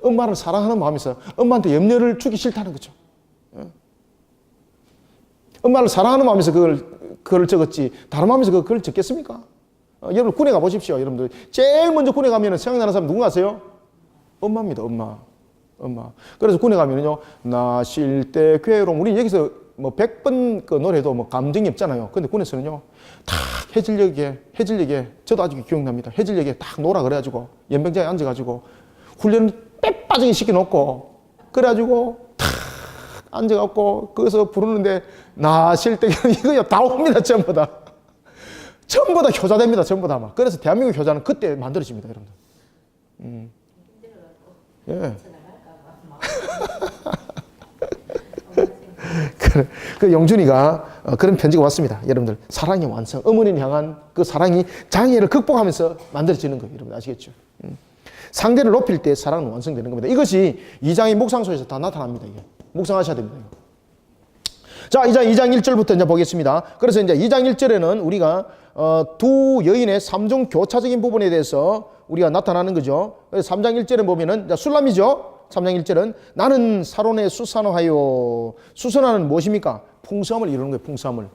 엄마를 사랑하는 마음에서 엄마한테 염려를 주기 싫다는 거죠. 엄마를 사랑하는 마음에서 그걸 적었지, 다른 마음에서 그걸 적겠습니까? 여러분, 군에 가보십시오, 여러분들. 제일 먼저 군에 가면 생각나는 사람 누구 아세요? 엄마입니다, 엄마. 그래서 군에 가면요, 나 쉴 때 괴로움. 우리 여기서 뭐 100번 그 노래도 뭐 감정이 없잖아요. 근데 군에서는요, 다 해질녘에, 저도 아직 기억납니다. 해질녘에 딱 놀아 그래가지고, 연병장에 앉아가지고, 훈련 빼빠지게 시켜놓고, 그래가지고, 탁 앉아갖고, 거기서 부르는데, 나 쉴 때, 이거요, 다 옵니다, 전부 다. 전부 다 효자됩니다, 전부 다 막. 그래서 대한민국 효자는 그때 만들어집니다, 여러분들. 예. 그 영준이가 그런 편지가 왔습니다. 여러분들, 사랑의 완성, 어머니를 향한 그 사랑이 장애를 극복하면서 만들어지는 거예요. 여러분 아시겠죠? 상대를 높일 때 사랑은 완성되는 겁니다. 이것이 2장의 묵상소에서 다 나타납니다. 이게. 묵상하셔야 됩니다. 자, 2장 1절부터 이제 보겠습니다. 그래서 이제 2장 1절에는 우리가 두 여인의 삼중 교차적인 부분에 대해서 우리가 나타나는 거죠. 그래서 3장 1절에 보면은 술람이죠. 3장 1절은 나는 사론의 수선하여. 수선하는 무엇입니까? 풍성함을 이루는 거예요. 풍성함을.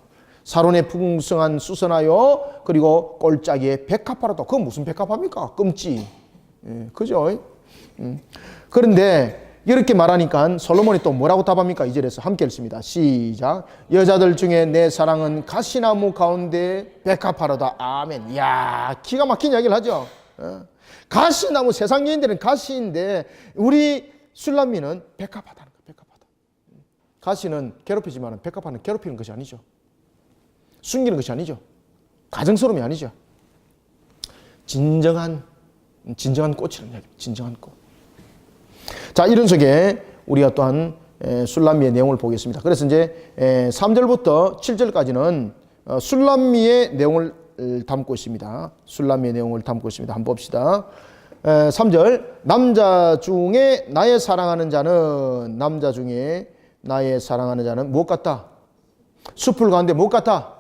사론의 풍성한 수선하여 그리고 꼴짝이의 백합화로다. 그건 무슨 백합화입니까? 끔지. 예, 그죠? 그런데 이렇게 말하니까 솔로몬이 또 뭐라고 답합니까? 2절에서 함께 읽습니다. 시작. 여자들 중에 내 사랑은 가시나무 가운데 백합화로다. 아멘. 이야, 기가 막힌 이야기를 하죠. 가시나무, 세상 여인들은 가시인데 우리 술람미는 백합화다는 거예요. 백합화다. 가시는 괴롭히지만 백합화는 괴롭히는 것이 아니죠. 숨기는 것이 아니죠. 가정스러움이 아니죠. 진정한 꽃이라는 이야기입니다. 진정한 꽃. 자, 이런 속에 우리가 또한 술람미의 내용을 보겠습니다. 그래서 이제 3절부터 7절까지는 술람미의 내용을 담고 있습니다. 술람미의 내용을 담고 있습니다. 한번 봅시다. 3절. 남자 중에 나의 사랑하는 자는, 남자 중에 나의 사랑하는 자는 무엇 같다? 숲을 가는데 무엇 같다?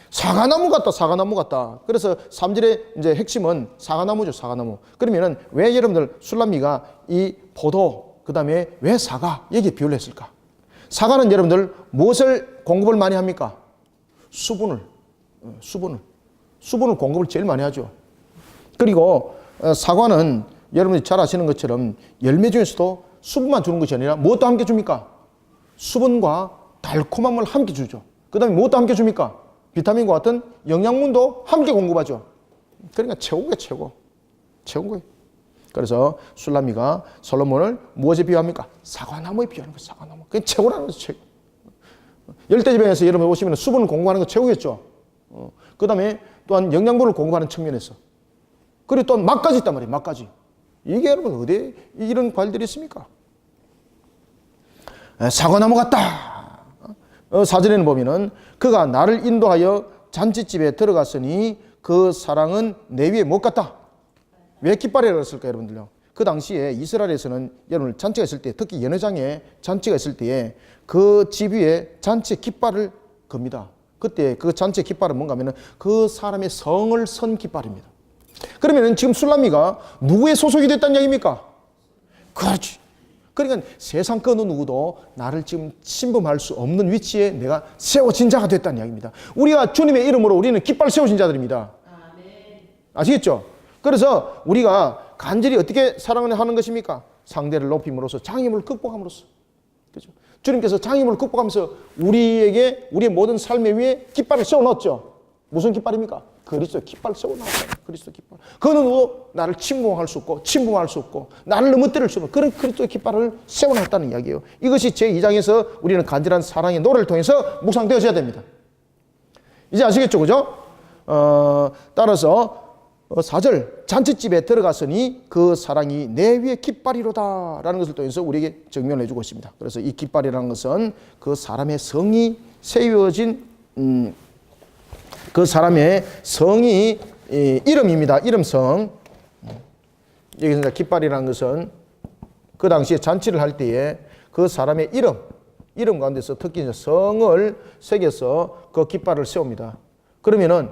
사과나무 같다. 사과나무 같다. 그래서 3절의 이제 핵심은 사과나무죠. 사과나무. 그러면은 왜 여러분들 술람미가 이 포도, 그 다음에 왜 사과, 여기에 비유를 했을까? 사과는 여러분들 무엇을 공급을 많이 합니까? 수분을 공급을 제일 많이 하죠. 그리고 사과는 여러분이 잘 아시는 것처럼 열매 중에서도 수분만 주는 것이 아니라 무엇도 함께 줍니까? 수분과 달콤함을 함께 주죠. 그 다음에 무엇도 함께 줍니까? 비타민과 같은 영양분도 함께 공급하죠. 그러니까 최고가 최고. 최고인 거예요. 그래서 술람미가 솔로몬을 무엇에 비유합니까? 사과나무에 비유하는 거예요. 사과나무. 그게 최고라는 거죠. 최고. 열대지방에서 여러분 오시면 수분을 공급하는 거 최고겠죠. 그 다음에 또한 영양분을 공급하는 측면에서. 그리고 또 막까지 있단 말이에요. 막까지. 이게 여러분 어디에 이런 과일들이 있습니까? 사과나무 같다. 4절에는 보면은 그가 나를 인도하여 잔치집에 들어갔으니 그 사랑은 내 위에 못 갔다. 왜 깃발이라고 했을까요, 여러분들요? 그 당시에 이스라엘에서는 여러분 잔치가 있을 때, 특히 연회장에 잔치가 있을 때에 그 집 위에 잔치 깃발을 겁니다. 그때 그 잔치 깃발은 뭔가 하면은 그 사람의 성을 선 깃발입니다. 그러면은 지금 술람미가 누구의 소속이 됐다는 얘기입니까? 그렇지. 그러니까 세상 그 어느 누구도 나를 지금 침범할 수 없는 위치에 내가 세워진 자가 됐다는 이야기입니다. 우리가 주님의 이름으로 우리는 깃발 세워진 자들입니다. 아시겠죠? 그래서 우리가 간절히 어떻게 사랑을 하는 것입니까? 상대를 높임으로써, 장애물을 극복함으로써. 그죠? 주님께서 장애물을 극복하면서 우리에게 우리의 모든 삶의 위에 깃발을 세워놨죠. 무슨 깃발입니까? 그리스도 깃발 세워놨어요. 그리스도 깃발. 그 누구도 나를 침공할 수 없고 침범할 수 없고 나를 넘어뜨릴 수 없는 그런 그리스도의 깃발을 세워놨다는 이야기예요. 이것이 제2장에서 우리는 간절한 사랑의 노래를 통해서 묵상되어져야 됩니다. 이제 아시겠죠? 그죠? 따라서 4절 잔치집에 들어갔으니 그 사랑이 내 위에 깃발이로다 라는 것을 통해서 우리에게 증명을 해주고 있습니다. 그래서 이 깃발이라는 것은 그 사람의 성이 세워진 그 사람의 성이 이름입니다. 이름성. 여기서 깃발이라는 것은 그 당시에 잔치를 할 때에 그 사람의 이름 가운데서 특히 성을 새겨서 그 깃발을 세웁니다. 그러면은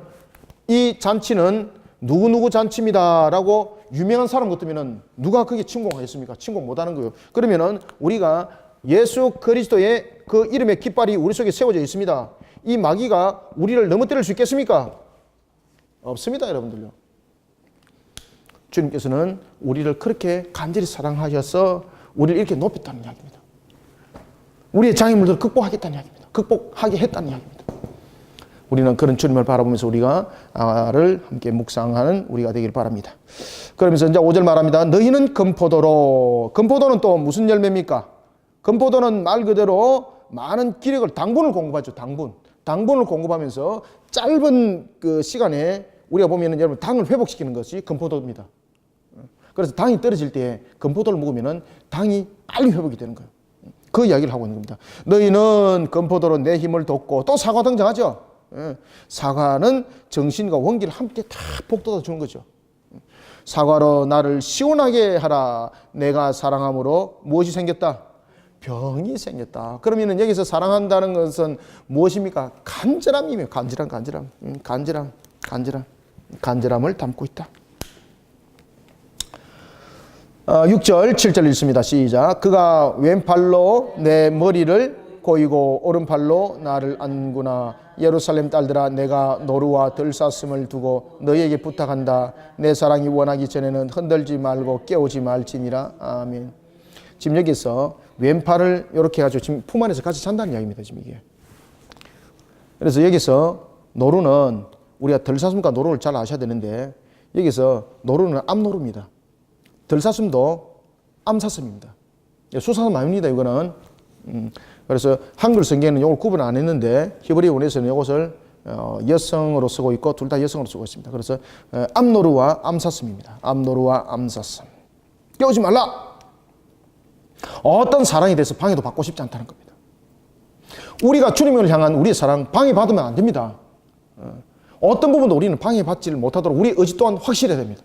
이 잔치는 누구누구 잔치입니다 라고 유명한 사람 같으면은 누가 그게 침공하겠습니까? 침공 못하는 거예요. 그러면은 우리가 예수 그리스도의 그 이름의 깃발이 우리 속에 세워져 있습니다. 이 마귀가 우리를 넘어뜨릴 수 있겠습니까? 없습니다, 여러분들요. 주님께서는 우리를 그렇게 간절히 사랑하셔서 우리를 이렇게 높였다는 이야기입니다. 우리의 장애물들을 극복하겠다는 이야기입니다. 극복하게 했다는 이야기입니다. 우리는 그런 주님을 바라보면서 우리가를 함께 묵상하는 우리가 되길 바랍니다. 그러면서 이제 5절 말합니다. 너희는 금포도로. 금포도는 또 무슨 열매입니까? 금포도는 말 그대로 많은 기력을, 당분을 공급하죠. 당분을 공급하면서 짧은 그 시간에 우리가 보면은 여러분 당을 회복시키는 것이 금포도입니다. 그래서 당이 떨어질 때 금포도를 먹으면은 당이 빨리 회복이 되는 거예요. 그 이야기를 하고 있는 겁니다. 너희는 건포도로 내 힘을 돋고, 또 사과 등장하죠. 사과는 정신과 원기를 함께 다 복돋아 주는 거죠. 사과로 나를 시원하게 하라. 내가 사랑함으로 무엇이 생겼다? 병이 생겼다. 그러면 여기서 사랑한다는 것은 무엇입니까? 간절함이며, 간절함을 담고 있다. 6절, 7절 읽습니다. 시작. 그가 왼팔로 내 머리를 고이고 오른팔로 나를 안구나. 예루살렘 딸들아, 내가 노루와 들사슴을 두고 너희에게 부탁한다. 내 사랑이 원하기 전에는 흔들지 말고 깨우지 말지니라. 아멘. 지금 여기서 왼팔을 이렇게 해가지고 지금 품 안에서 같이 잔다는 이야기입니다. 지금 이게. 그래서 여기서 노루는 우리가 들사슴과 노루를 잘 아셔야 되는데, 여기서 노루는 암노루입니다. 들사슴도 암사슴입니다. 수사슴 아닙니다. 이거는. 그래서 한글 성경에는 이걸 구분 안 했는데 히브리 원에서는 이것을 여성으로 쓰고 있고 둘 다 여성으로 쓰고 있습니다. 그래서 암노루와 암사슴입니다. 암노루와 암사슴. 깨우지 말라. 어떤 사랑에 대해서 방해도 받고 싶지 않다는 겁니다. 우리가 주님을 향한 우리의 사랑 방해받으면 안 됩니다. 어떤 부분도 우리는 방해받지를 못하도록 우리의 의지 또한 확실해야 됩니다.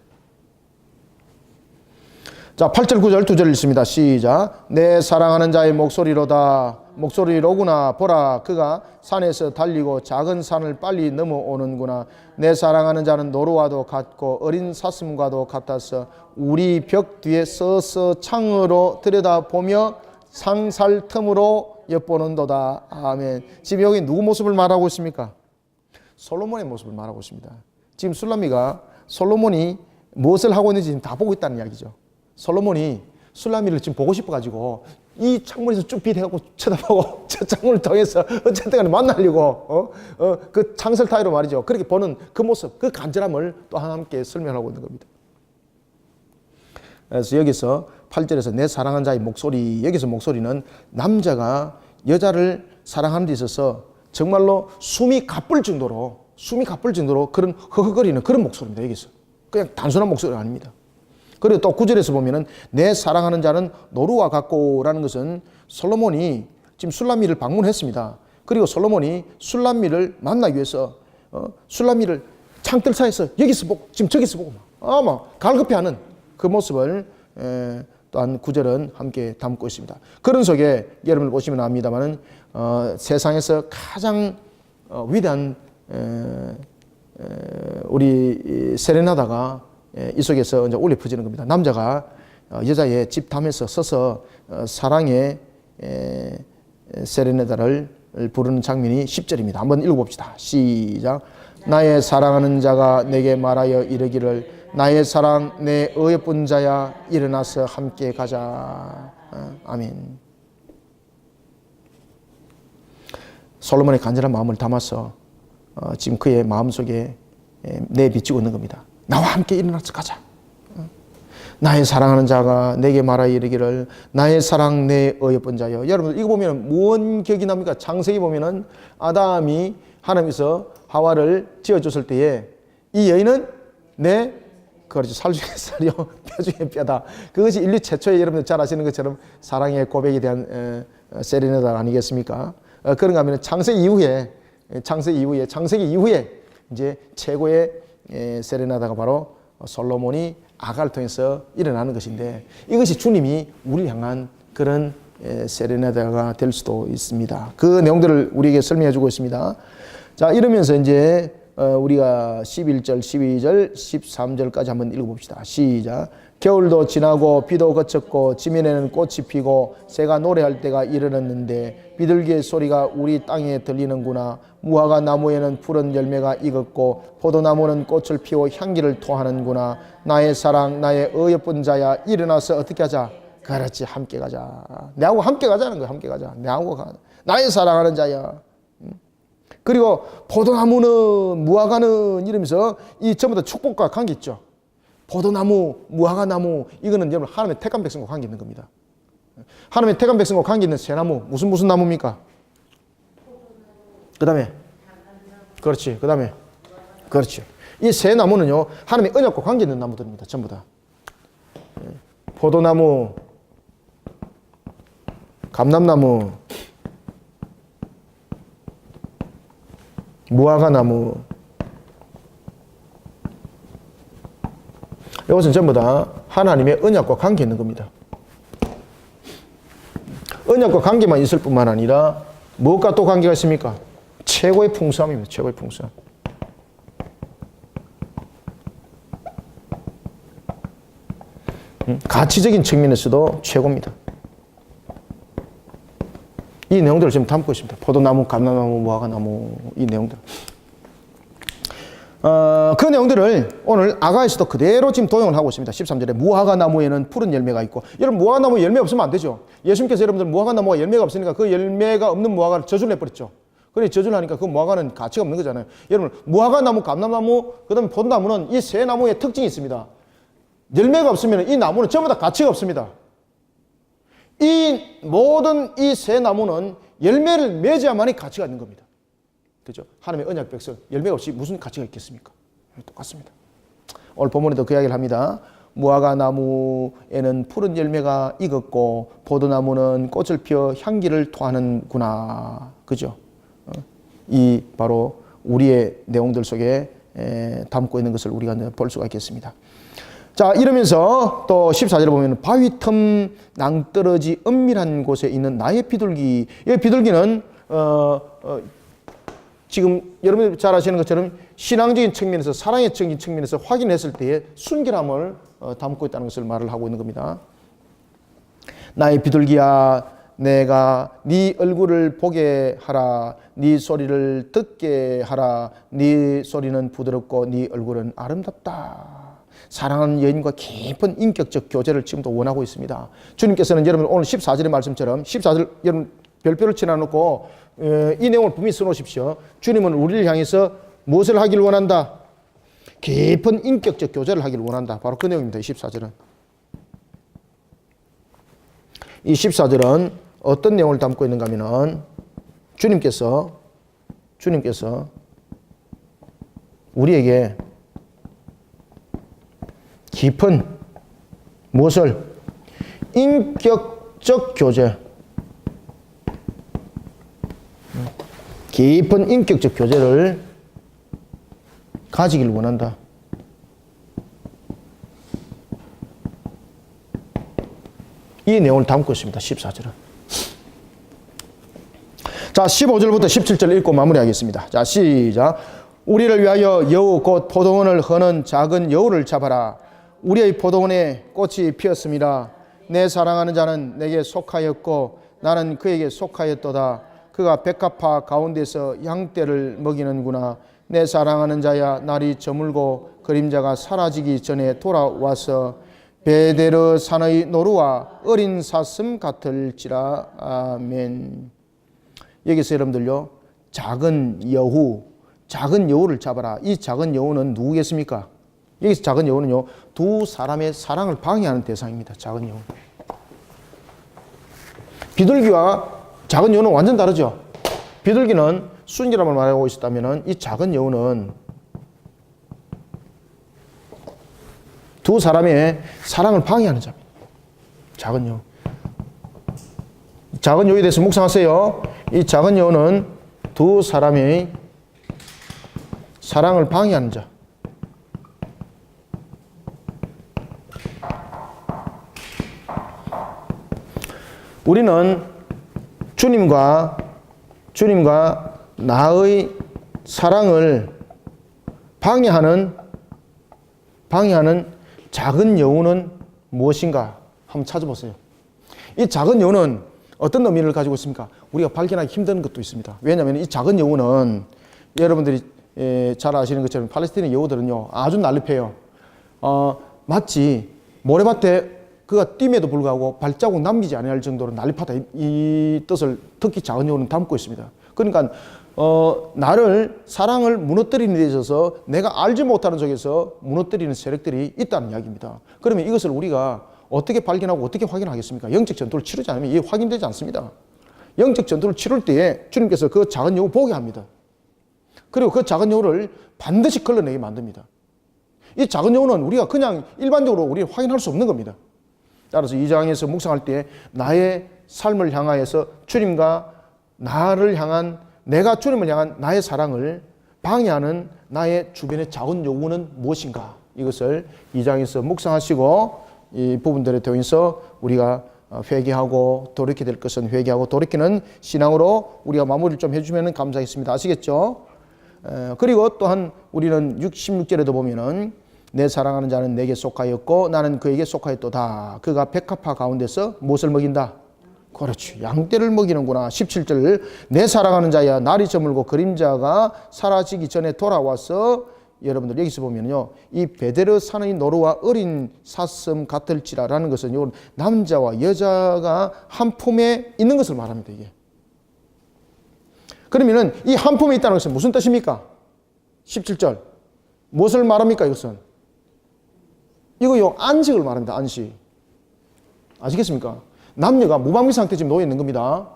자, 8절, 9절, 2절 읽습니다. 시작. 내 사랑하는 자의 목소리로다. 목소리로구나. 보라, 그가 산에서 달리고 작은 산을 빨리 넘어오는구나. 내 사랑하는 자는 노루와도 같고 어린 사슴과도 같아서 우리 벽 뒤에 서서 창으로 들여다보며 상살 틈으로 엿보는도다. 아멘. 지금 여기 누구 모습을 말하고 있습니까? 솔로몬의 모습을 말하고 있습니다. 지금 술라미가 솔로몬이 무엇을 하고 있는지 지금 다 보고 있다는 이야기죠. 솔로몬이 술라미를 지금 보고 싶어가지고 이 창문에서 쭉 비대고 쳐다보고 저 창문을 통해서 어쨌든 간에 만나려고 그 창설 타이로 말이죠. 그렇게 보는 그 모습, 그 간절함을 또 함께 설명하고 있는 겁니다. 그래서 여기서 8절에서 내 사랑하는 자의 목소리, 여기서 목소리는 남자가 여자를 사랑하는 데 있어서 정말로 숨이 가쁠 정도로 그런 허허거리는 그런 목소리입니다. 여기서 그냥 단순한 목소리가 아닙니다. 그리고 또 9절에서 보면은 내 사랑하는 자는 노루와 같고라는 것은 솔로몬이 지금 술람미를 방문했습니다. 그리고 솔로몬이 술람미를 만나기 위해서 술람미를 창들 사이에서 여기서 보고 지금 저기서 보고 막 갈급해하는 그 모습을 또한 9절은 함께 담고 있습니다. 그런 속에 여러분들 보시면 압니다만은 세상에서 가장 위대한 우리 세레나다가 이 속에서 이제 울려 퍼지는 겁니다. 남자가 여자의 집담에서 서서 사랑의 세레나다를 부르는 장면이 10절입니다. 한번 읽어봅시다. 시작. 나의 사랑하는 자가 내게 말하여 이르기를 나의 사랑 내 어여쁜 자야 일어나서 함께 가자. 아멘. 솔로몬의 간절한 마음을 담아서 지금 그의 마음속에 내비치고 있는 겁니다. 나와 함께 일어나서 가자. 나의 사랑하는 자가 내게 말하여 이르기를 나의 사랑 내 어여쁜 자여. 여러분들 이거 보면 무언 기억이 납니까? 창세기 보면은 아담이 하나님께서 하와를 지어줬을 때에 이 여인은 내 그렇죠. 살 중에 살이요 뼈 중에 뼈다. 그것이 인류 최초의 여러분들 잘 아시는 것처럼 사랑의 고백에 대한 세레나다 아니겠습니까? 그런가 하면 창세기 이후에 이제 최고의 세레나다가 바로 솔로몬이 아가를 통해서 일어나는 것인데 이것이 주님이 우리를 향한 그런 세레나다가 될 수도 있습니다. 그 내용들을 우리에게 설명해 주고 있습니다. 자, 이러면서 이제 우리가 11절, 12절, 13절까지 한번 읽어봅시다. 시작. 겨울도 지나고 비도 그쳤고 지면에는 꽃이 피고 새가 노래할 때가 이르렀는데 비둘기의 소리가 우리 땅에 들리는구나. 무화과 나무에는 푸른 열매가 익었고 포도나무는 꽃을 피워 향기를 토하는구나. 나의 사랑 나의 어여쁜 자야 일어나서 어떻게 하자? 그렇지, 함께 가자. 내하고 함께 가자는 거야. 함께 가자. 내하고 가. 나의 사랑하는 자야. 그리고 포도나무는 무화과는 이러면서 이 전부 다 축복과 관계 있죠. 포도나무, 무화과나무 이거는 여러분 하나님의 택한 백성과 관계 있는 겁니다. 하나님의 택한 백성과 관계 있는 새 나무 무슨 나무입니까? 그 다음에 그렇지. 그 다음에 그렇지. 이 새 나무는요 하나님의 언약과 관계 있는 나무들입니다. 전부 다. 포도나무, 감람나무, 무화과나무. 이것은 전부 다 하나님의 언약과 관계 있는 겁니다. 언약과 관계만 있을 뿐만 아니라 무엇과 또 관계가 있습니까? 최고의 풍성함입니다. 최고의 풍성함. 가치적인 측면에서도 최고입니다. 이 내용들을 지금 담고 있습니다. 포도나무, 감람나무, 무화과나무, 이 내용들. 그 내용들을 오늘 아가에서도 그대로 지금 도용을 하고 있습니다. 13절에 무화과나무에는 푸른 열매가 있고. 여러분, 무화과나무 열매 없으면 안 되죠. 예수님께서 여러분들 무화과나무가 열매가 없으니까 그 열매가 없는 무화과를 저주를 해버렸죠. 그래, 저주를 하니까 그 무화과는 가치가 없는 거잖아요. 여러분, 무화과나무, 감람나무, 그 다음에 포도나무는 이 세 나무의 특징이 있습니다. 열매가 없으면 이 나무는 전부 다 가치가 없습니다. 이 모든 이 세 나무는 열매를 맺어야만이 가치가 있는 겁니다. 그죠? 하나님의 언약 백성, 열매가 없이 무슨 가치가 있겠습니까? 똑같습니다. 오늘 본문에도 그 이야기를 합니다. 무화과나무에는 푸른 열매가 익었고 포도나무는 꽃을 피워 향기를 토하는구나. 그죠? 이 바로 우리의 내용들 속에 담고 있는 것을 우리가 볼 수가 있겠습니다. 자, 이러면서 또 14절에 보면 바위 틈 낭떠러지 은밀한 곳에 있는 나의 비둘기. 이 비둘기는 지금 여러분들 잘 아시는 것처럼 신앙적인 측면에서, 사랑의 측면에서 확인했을 때의 순결함을 담고 있다는 것을 말을 하고 있는 겁니다. 나의 비둘기야, 내가 네 얼굴을 보게 하라. 네 소리를 듣게 하라. 네 소리는 부드럽고 네 얼굴은 아름답다. 사랑하는 여인과 깊은 인격적 교제를 지금도 원하고 있습니다. 주님께서는 여러분 오늘 14절의 말씀처럼 14절 여러분 별표를 치워놓고 이 내용을 분명히 써놓으십시오. 주님은 우리를 향해서 무엇을 하기를 원한다? 깊은 인격적 교제를 하기를 원한다. 바로 그 내용입니다. 이 14절은. 이 14절은 어떤 내용을 담고 있는가 하면은 주님께서 우리에게 깊은 무엇을? 인격적 교제. 깊은 인격적 교제를 가지길 원한다. 이 내용을 담고 있습니다. 14절은. 자, 15절부터 17절 읽고 마무리하겠습니다. 자, 시작. 우리를 위하여 여우 곧 포도원을 허는 작은 여우를 잡아라. 우리의 포도원에 꽃이 피었습니다. 내 사랑하는 자는 내게 속하였고 나는 그에게 속하였도다. 그가 백합화 가운데서 양떼를 먹이는구나. 내 사랑하는 자야, 날이 저물고 그림자가 사라지기 전에 돌아와서 베데르 산의 노루와 어린 사슴 같을지라. 아멘. 여기서 여러분들요, 작은 여우를 잡아라. 이 작은 여우는 누구겠습니까? 여기서 작은 여우는요, 두 사람의 사랑을 방해하는 대상입니다. 작은 여우. 비둘기와 작은 여우는 완전 다르죠. 비둘기는 순결함을 말하고 있었다면 이 작은 여우는 두 사람의 사랑을 방해하는 자입니다. 작은 여우. 작은 여우에 대해서 묵상하세요. 이 작은 여우는 두 사람의 사랑을 방해하는 자. 우리는 주님과 나의 사랑을 방해하는 작은 여우는 무엇인가 한번 찾아보세요. 이 작은 여우는 어떤 의미를 가지고 있습니까? 우리가 발견하기 힘든 것도 있습니다. 왜냐하면 이 작은 여우는 여러분들이 잘 아시는 것처럼 팔레스타인 여우들은요, 아주 난립해요. 마치 모래밭에 그가 뛴에도 불구하고 발자국 남기지 않을 정도로 난립하다, 이 뜻을 특히 작은 여우는 담고 있습니다. 그러니까 나를 사랑을 무너뜨리는 데 있어서 내가 알지 못하는 쪽에서 무너뜨리는 세력들이 있다는 이야기입니다. 그러면 이것을 우리가 어떻게 발견하고 어떻게 확인하겠습니까? 영적 전투를 치르지 않으면 이게 확인되지 않습니다. 영적 전투를 치를 때에 주님께서 그 작은 여우 보게 합니다. 그리고 그 작은 여우를 반드시 걸러내게 만듭니다. 이 작은 여우는 우리가 그냥 일반적으로 우리가 확인할 수 없는 겁니다. 따라서 이 장에서 묵상할 때 나의 삶을 향하여서 주님과 나를 향한, 내가 주님을 향한 나의 사랑을 방해하는 나의 주변의 작은 요구는 무엇인가, 이것을 이 장에서 묵상하시고 이 부분들에 대해서 우리가 회개하고 돌이켜야 될 것은 회개하고 돌이키는 신앙으로 우리가 마무리를 좀 해주면 감사하겠습니다. 아시겠죠? 그리고 또한 우리는 16절에도 보면은 내 사랑하는 자는 내게 속하였고 나는 그에게 속하였도다. 그가 백합화 가운데서 무엇을 먹인다? 그렇지, 양떼를 먹이는구나. 17절, 내 사랑하는 자야 날이 저물고 그림자가 사라지기 전에 돌아와서, 여러분들 여기서 보면요, 이 베데르 사느이 노루와 어린 사슴 같을지라라는 것은 요 남자와 여자가 한 품에 있는 것을 말합니다. 이게 그러면은 이 한 품에 있다는 것은 무슨 뜻입니까? 17절 무엇을 말합니까? 이것은 이거요, 안식을 말합니다. 안식. 아시겠습니까? 남녀가 무방비 상태 지금 놓여 있는 겁니다.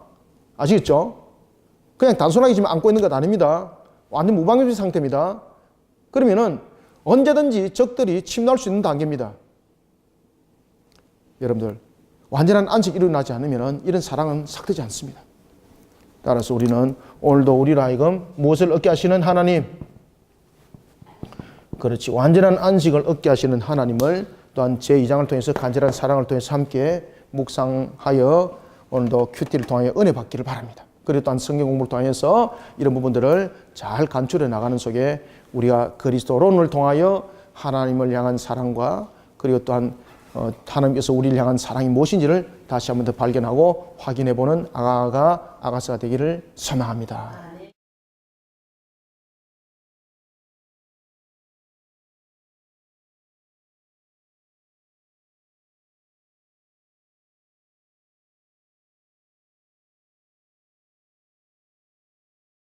아시겠죠? 그냥 단순하게 지금 안고 있는 것 아닙니다. 완전 무방비 상태입니다. 그러면은 언제든지 적들이 침노할 수 있는 단계입니다. 여러분들, 완전한 안식이 일어나지 않으면 이런 사랑은 삭되지 않습니다. 따라서 우리는 오늘도 우리로 하여금 무엇을 얻게 하시는 하나님, 그렇지, 완전한 안식을 얻게 하시는 하나님을 또한 제2장을 통해서 간절한 사랑을 통해서 함께 묵상하여 오늘도 큐티를 통하여 은혜 받기를 바랍니다. 그리고 또한 성경 공부를 통해서 이런 부분들을 잘 간추려 나가는 속에 우리가 그리스도론을 통하여 하나님을 향한 사랑과 그리고 또한 하나님께서 우리를 향한 사랑이 무엇인지를 다시 한번 더 발견하고 확인해보는 아가가 아가스가 되기를 소망합니다.